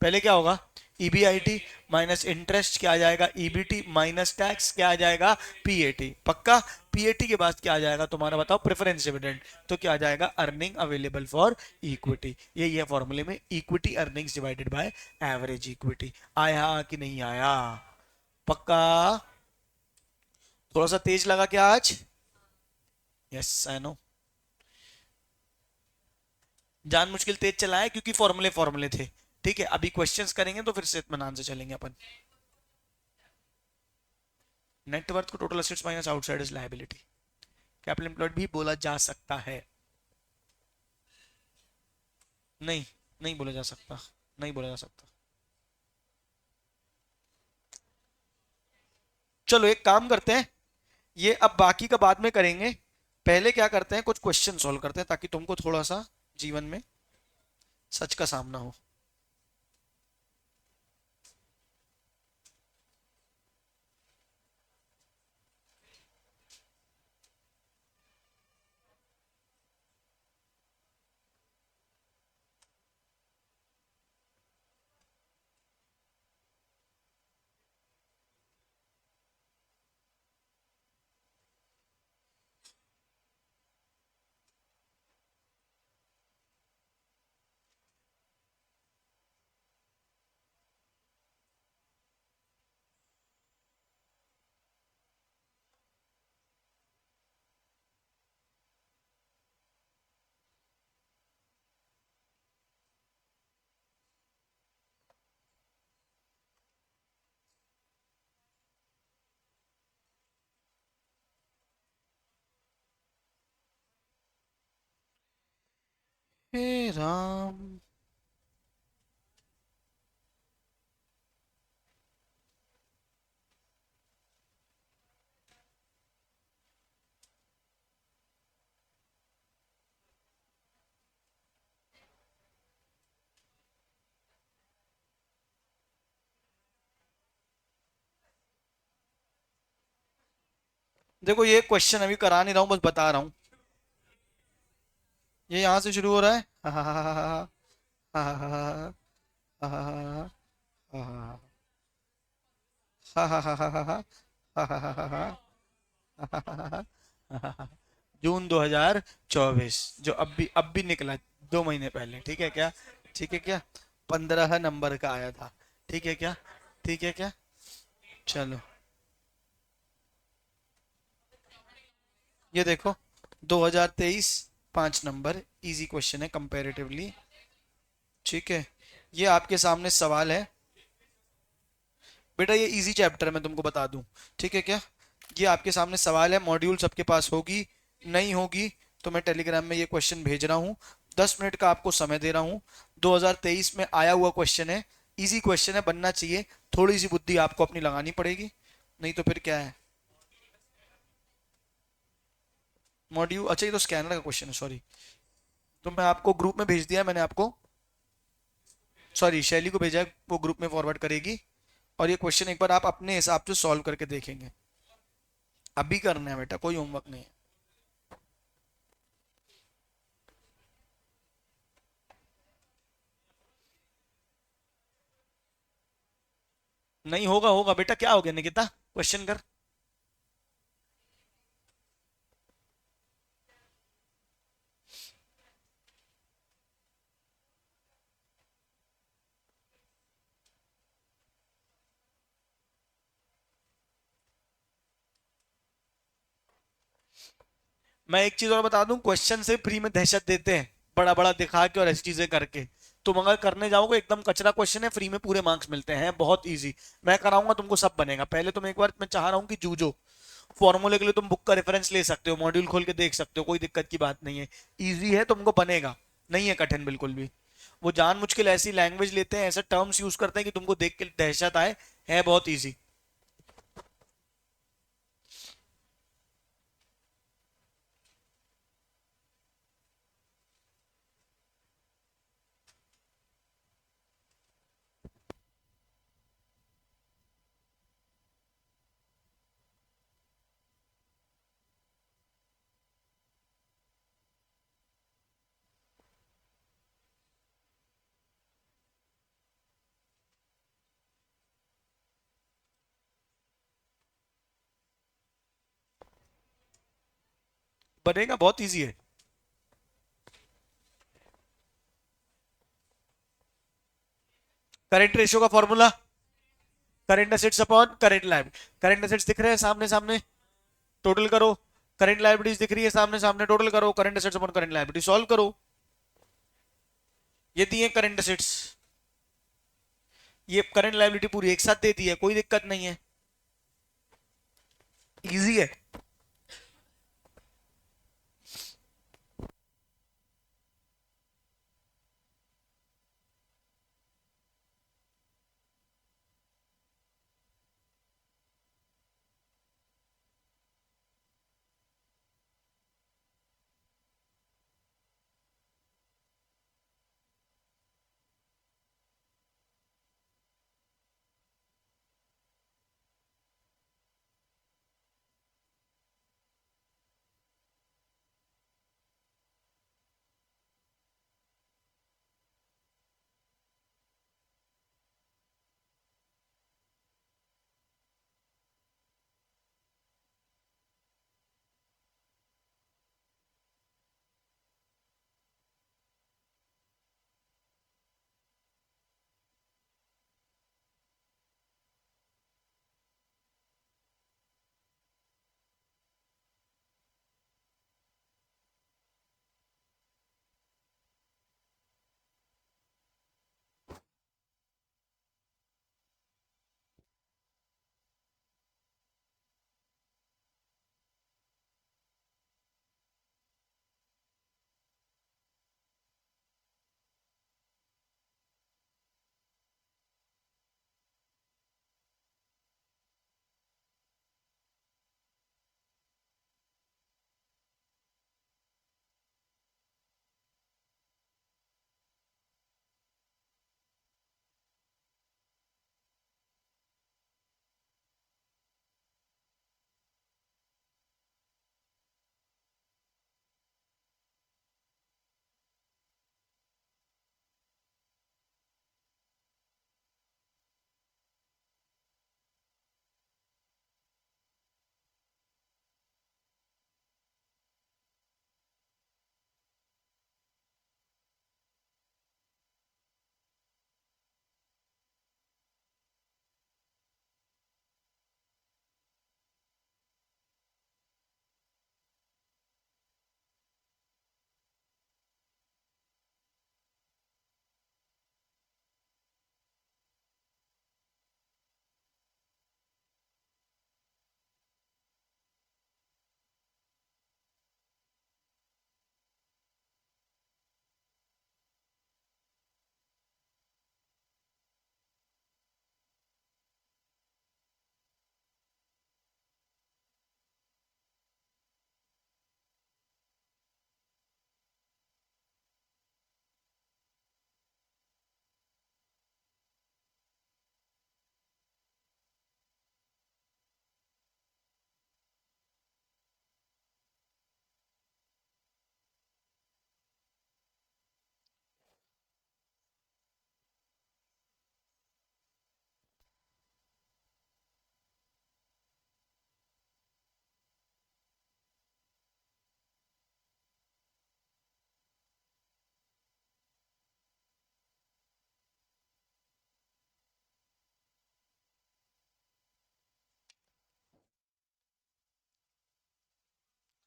पहले क्या होगा? EBIT माइनस इंटरेस्ट क्या आ जाएगा? EBT माइनस टैक्स क्या आ जाएगा? PAT। पक्का? PAT के बाद क्या आ जाएगा तुम्हारा, बताओ? Preference dividend. तो क्या आ जाएगा? Earning available for equity. यही है फॉर्मूले में, equity earnings divided by average equity. आया कि नहीं आया? पक्का? थोड़ा सा तेज लगा क्या आज? Yes I know. जान मुश्किल तेज चलाया क्योंकि फॉर्मूले फॉर्मूले थे। ठीक है, अभी क्वेश्चंस करेंगे तो फिर से इत्मीनान से चलेंगे अपन। नेटवर्थ को total assets minus outsiders liability, capital employed भी बोला जा सकता है। नहीं, नहीं बोला जा सकता, नहीं बोला जा सकता। चलो एक काम करते हैं, ये अब बाकी का बाद में करेंगे। पहले क्या करते हैं, कुछ क्वेश्चन सॉल्व करते हैं ताकि तुमको थोड़ा सा जीवन में सच का सामना हो। हे राम। देखो ये क्वेश्चन अभी करा नहीं रहा हूं, बस बता रहा हूं। ये यहां से शुरू हो रहा है। जून 2024, जो अब भी निकला, 2 महीने पहले। ठीक है क्या? ठीक है क्या? 15 नंबर का आया था। ठीक है क्या? ठीक है क्या? चलो ये देखो, 2023, 5 नंबर, इजी क्वेश्चन है कंपैरेटिवली। ठीक है, ये आपके सामने सवाल है बेटा, ये इजी चैप्टर है मैं तुमको बता दूं। ठीक है क्या? ये आपके सामने सवाल है, मॉड्यूल सबके पास होगी, नहीं होगी तो मैं टेलीग्राम में ये क्वेश्चन भेज रहा हूँ। 10 मिनट का आपको समय दे रहा हूँ। 2023 में आया हुआ क्वेश्चन है, इजी क्वेश्चन है, बनना चाहिए। थोड़ी सी बुद्धि आपको अपनी लगानी पड़ेगी, नहीं तो फिर क्या है। मॉड्यूल, अच्छा ये तो स्कैनर का क्वेश्चन है, सॉरी। तो मैं आपको ग्रुप में भेज दिया है मैंने आपको, सॉरी शैली को भेजा है, वो ग्रुप में फॉरवर्ड करेगी। और ये क्वेश्चन एक बार आप अपने हिसाब से सॉल्व करके देखेंगे। अभी करना है बेटा, कोई होमवर्क नहीं है। नहीं होगा, होगा बेटा, क्या हो गया निकिता, क्वेश्चन कर। मैं एक चीज और बता दूं, क्वेश्चन से फ्री में दहशत देते हैं, बड़ा बड़ा दिखा के और ऐसी चीजें करके। तुम अगर करने जाओगे एकदम कचरा क्वेश्चन है, फ्री में पूरे मार्क्स मिलते हैं, बहुत इजी। मैं कराऊंगा तुमको, सब बनेगा। पहले तुम एक बार, मैं चाह रहा हूँ कि जूझो। फॉर्मूले के लिए तुम बुक का रेफरेंस ले सकते हो, मॉड्यूल खोल के देख सकते हो, कोई दिक्कत की बात नहीं है। इजी है, तुमको बनेगा, नहीं है कठिन बिल्कुल भी। वो जान मुश्किल ऐसी लैंग्वेज लेते हैं, ऐसे टर्म्स यूज करते हैं कि तुमको देख के दहशत आए। है बहुत इजी। बनेगा, बहुत इजी है। करंट रेशियो का formula, current assets upon current liability. Current assets दिख रहे हैं सामने सामने, टोटल करो। करंट लायबिलिटीज दिख रही है सामने सामने, टोटल करो। Current assets upon current liability, solve करो। ये दी है करंट एसेट्स, ये करंट लायबिलिटी पूरी एक साथ दे दी है, कोई दिक्कत नहीं है, इजी है।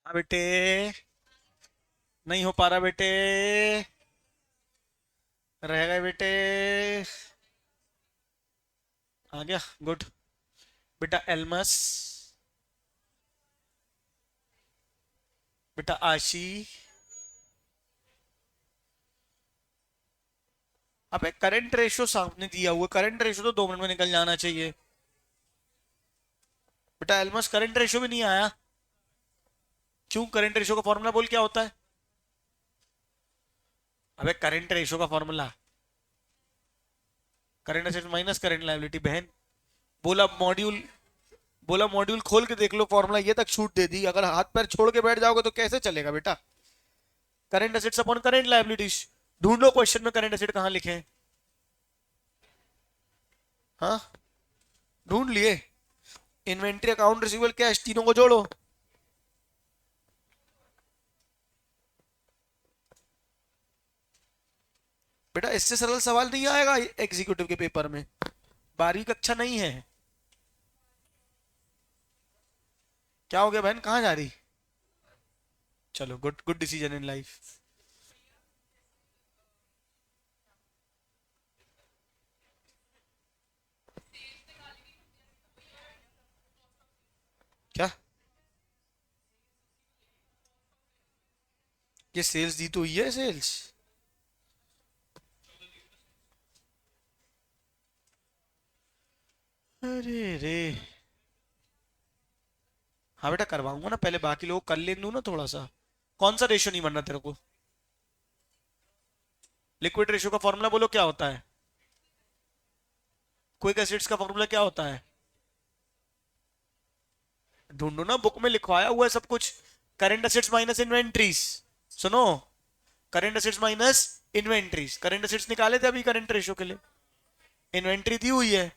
बेटे, नहीं हो पा रहा बेटे, रह गए बेटे। आ गया, गुड। बेटा एल्मस, बेटा आशी। अबे करंट रेशियो सामने दिया हुआ, करंट रेशियो तो 2 मिनट में निकल जाना चाहिए। बेटा एल्मस करंट रेशियो भी नहीं आया। क्यों? करंट रेशियो का फॉर्मूला बोल, क्या होता है? अबे करंट रेशियो का formula, current asset minus current liability बहन। बोला मॉड्यूल, बोला मॉड्यूल खोल के देख लो, फॉर्मूला ये तक छूट दे दी, अगर हाथ पैर छोड़ के बैठ जाओगे तो कैसे चलेगा बेटा? Current assets upon current liabilities. ढूंढो क्वेश्चन में करंट एसेट कहां लिखे हैं। हाँ, ढूंढ लिए। इन्वेंट्री, अकाउंट रिसीवेबल, कैश, तीनों को जोड़ो। बेटा इससे सरल सवाल नहीं आएगा एग्जीक्यूटिव के पेपर में, 12वीं कक्षा नहीं है। क्या हो गया बहन, कहाँ जा रही? चलो good, good decision in life. क्या? ये सेल्स दी तो हुई है, सेल्स। अरे रे। हाँ बेटा करवाऊंगा ना, पहले बाकी लोग कर लेने दो ना थोड़ा सा। कौन सा रेशियो नहीं बनना तेरे को? लिक्विड रेशियो का फॉर्मूला बोलो क्या होता है? क्विक एसिड्स का फॉर्मूला क्या होता है? ढूंढो ना, बुक में लिखवाया हुआ है सब कुछ। Current assets minus inventories. सुनो, current assets minus inventories, current assets निकाले थे अभी करंट रेशियो के लिए। इन्वेंट्री दी हुई है,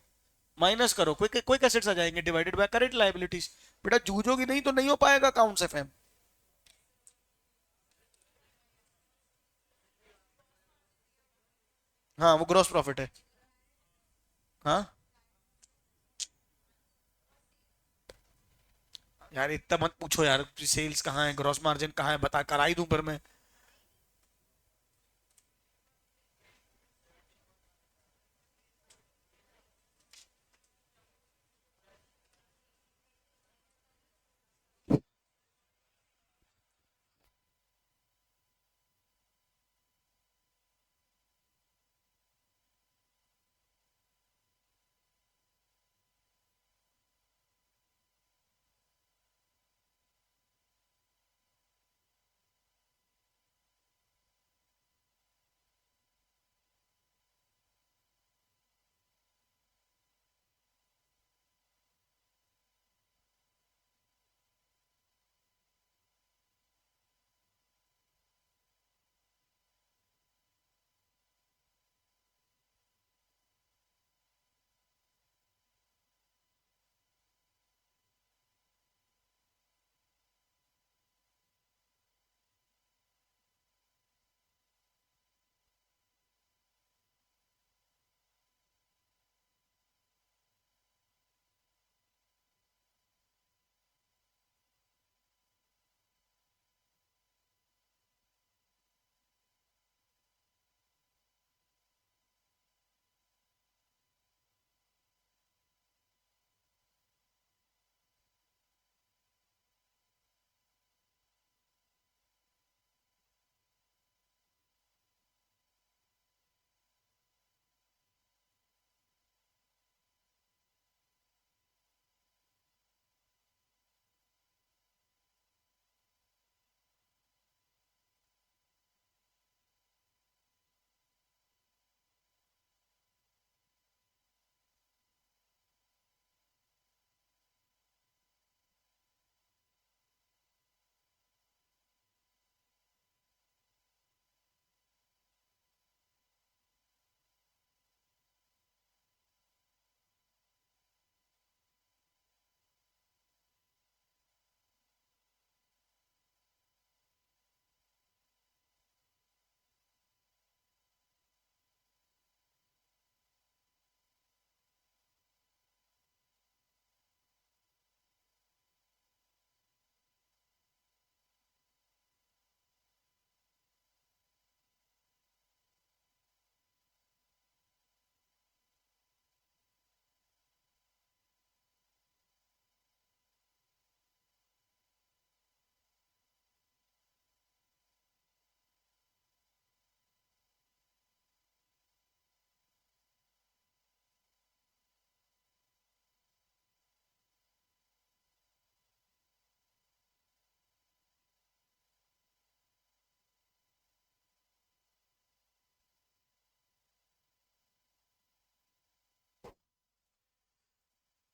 माइनस करो, क्विक क्विक एसेट्स आ जाएंगे, डिवाइडेड बाय करंट लायबिलिटीज। बेटा जूझोगी नहीं तो नहीं हो पाएगा अकाउंट्स एफएम। हाँ वो ग्रॉस प्रॉफिट है। हाँ यार इतना मत पूछो यार, सेल्स कहाँ है, ग्रॉस मार्जिन कहाँ है, बता कर आई दूं पर मैं।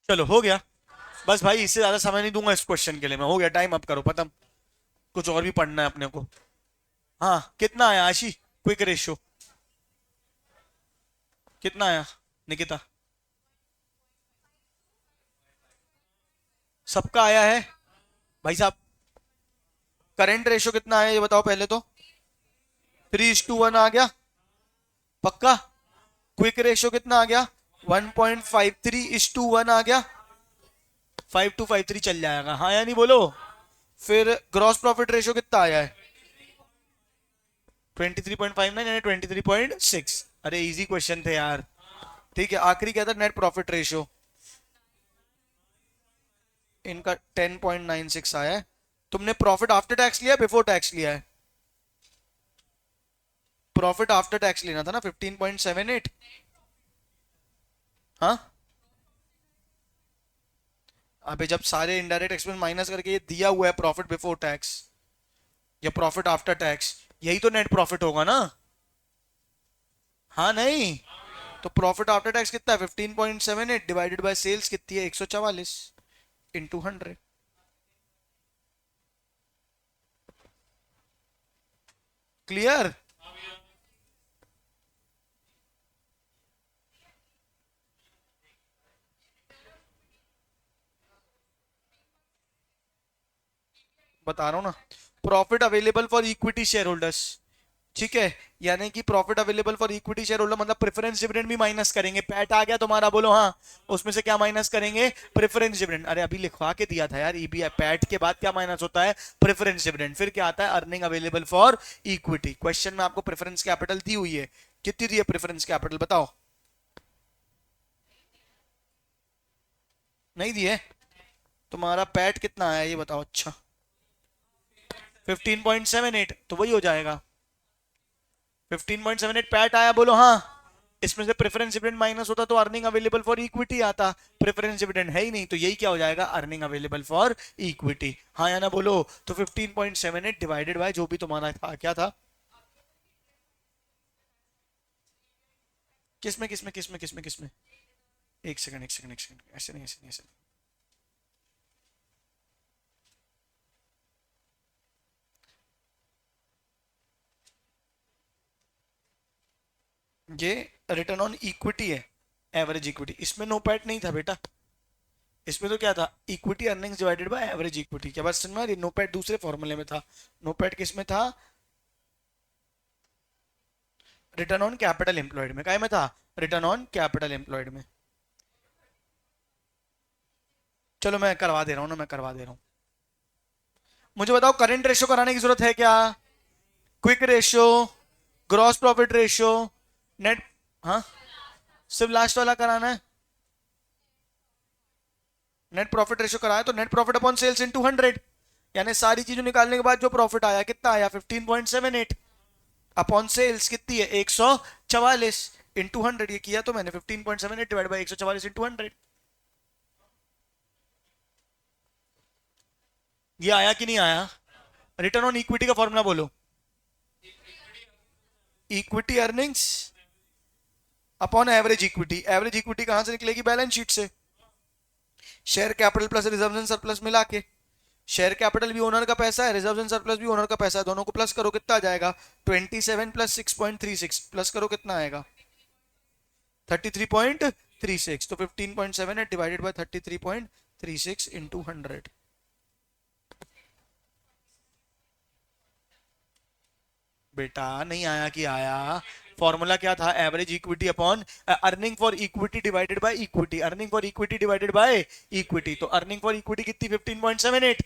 चलो हो गया। बस भाई इससे ज्यादा समय नहीं दूंगा इस क्वेश्चन के लिए मैं, हो गया टाइम, अप करो खत्म। कुछ और भी पढ़ना है अपने को। हाँ कितना आया आशी, क्विक रेशियो कितना आया निकिता? सबका आया है भाई साहब। करंट रेशियो कितना आया ये बताओ पहले तो। 3:1 आ गया पक्का। क्विक रेशियो कितना आ गया? 1.53:1 आ गया। 5253 चल जाएगा, हाँ या नहीं बोलो। फिर ग्रॉस प्रॉफिट रेशियो कितना आया है? 23.59 यानी 23.6। अरे इजी क्वेश्चन थे यार। ठीक है आखिरी क्या था? नेट प्रॉफिट रेशियो इनका 10.96 आया है। तुमने प्रॉफिट आफ्टर टैक्स लिया बिफोर टैक्स लिया है? प्रॉफिट आफ्टर टैक्स लेना था ना 15.78। हाँ अबे जब सारे इनडायरेक्ट एक्सपेंस माइनस करके ये दिया हुआ है प्रॉफिट बिफोर टैक्स या प्रॉफिट आफ्टर टैक्स, यही तो नेट प्रॉफिट होगा ना। हाँ नहीं, तो प्रॉफिट आफ्टर टैक्स कितना है? 15.78 डिवाइडेड बाय सेल्स कितनी है? 144 इंटू 100। क्लियर? बता रहा हूं ना। Profit available for equity share holders, ठीक है, यानी कि profit available for equity share holder मतलब प्रेफरेंस डिविडेंड भी माइनस करेंगे। पैट आ गया तुम्हारा, बोलो हाँ। उसमें से क्या माइनस करेंगे? Preference dividend. अरे अभी लिखवा के दिया था यार, ईबीआई पैट के बाद क्या माइनस होता है? Preference dividend. फिर क्या आता है? Earning available for equity. Question में आपको प्रेफरेंस कैपिटल दी हुई है, कितनी दी है प्रेफरेंस कैपिटल बताओ? नहीं दी है? तुम्हारा पैट कितना आया ये बताओ? अच्छा 15.78, तो वही हो जाएगा। 15.78 पैट आया, बोलो हाँ। इसमें से प्रेफरेंस डिविडेंड माइनस होता तो अर्निंग अवेलेबल फॉर इक्विटी आता। प्रेफरेंस डिविडेंड है ही नहीं, तो यही क्या हो जाएगा? Earning available for equity. हाँ या ना बोलो। तो 15.78 डिवाइडेड बाय जो भी तुम्हारा था, क्या था? किसमें किसमें किसमें किसमें किसमें? एक सेकंड एक सेकंड एक सेकंड, ऐसे नहीं ऐसे नहीं ऐसे नहीं। ये रिटर्न ऑन इक्विटी है, एवरेज इक्विटी। इसमें नो पैट नहीं था बेटा। इसमें तो क्या था? Equity earnings divided by average equity. क्या बात समझ में आ रही? नो पैट दूसरे फॉर्मूले में था। नो पैट किस में था? रिटर्न ऑन कैपिटल एम्प्लॉयड में। काय में था? रिटर्न ऑन कैपिटल एम्प्लॉयड में। चलो मैं करवा दे रहा हूँ ना, मैं करवा दे रहा हूँ। मुझे बताओ करंट रेशियो कराने की जरूरत है क्या? Quick ratio, gross profit ratio, net. हाँ सिर्फ लास्ट वाला कराना है। नेट प्रॉफिट रेशियो कराया तो net profit upon sales into 100, यानी सारी चीजों निकालने के बाद जो प्रॉफिट आया कितना आया? 15.78 अपॉन सेल्स कितनी है? 144 इंटू 100। ये किया तो मैंने 15.78 डिवाइड बाई 144 इंटू 100। ये आया कि नहीं आया? रिटर्न ऑन इक्विटी का फॉर्मूला बोलो। Equity earnings upon average equity. Average equity कहां से निकलेगी? बैलेंस शीट से। Share capital plus reserve and surplus मिला के। शेयर कैपिटल भी ओनर का पैसा है, रिजर्व एंड सरप्लस भी ओनर का पैसा है, दोनों को प्लस करो कितना आ जाएगा? 27 प्लस 6.36 प्लस करो कितना आएगा? 33.36। तो 15.7 डिवाइडेड बाय 33.36 इंटू 100। बेटा नहीं आया कि आया? फॉर्मूला क्या था? Average equity upon earning for equity divided by equity. Earning for equity divided by equity, तो अर्निंग फॉर इक्विटी कितनी? 15.78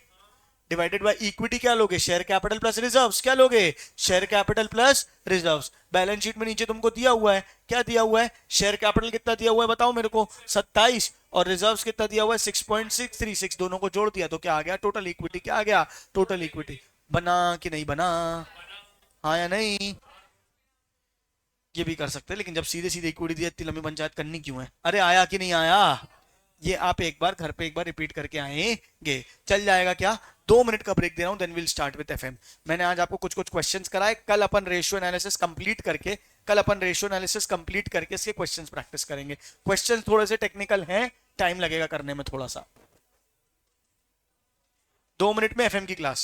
डिवाइडेड बाय इक्विटी क्या लोगे? Share capital plus reserves. क्या लोगे? Share capital plus reserves. Balance sheet में नीचे तुमको दिया हुआ है, क्या दिया हुआ है? शेयर कैपिटल कितना दिया हुआ है बताओ मेरे को? 27। और रिजर्व्स कितना दिया हुआ है? 6.636। दोनों को जोड़ दिया तो क्या आ गया? Total equity. क्या आ गया? Total equity. बना कि नहीं बना? हाँ या नहीं? ये भी कर सकते हैं, लेकिन जब सीधे सीधे इक्विटी दिया इतनी लंबी पंचायत करनी क्यों है? अरे आया कि नहीं आया? ये आप एक बार घर पे एक बार रिपीट करके आएंगे, चल जाएगा क्या? 2 मिनट का ब्रेक दे रहा हूं, then will start with FM. मैंने आज आपको कुछ कुछ क्वेश्चंस कराए, कल अपन रेशियो एनालिसिस कंप्लीट करके, कल अपन रेशियो एनालिसिस कंप्लीट करके इसके क्वेश्चंस प्रैक्टिस करेंगे। क्वेश्चंस थोड़े से टेक्निकल हैं, टाइम लगेगा करने में थोड़ा सा। 2 मिनट में एफएम की क्लास।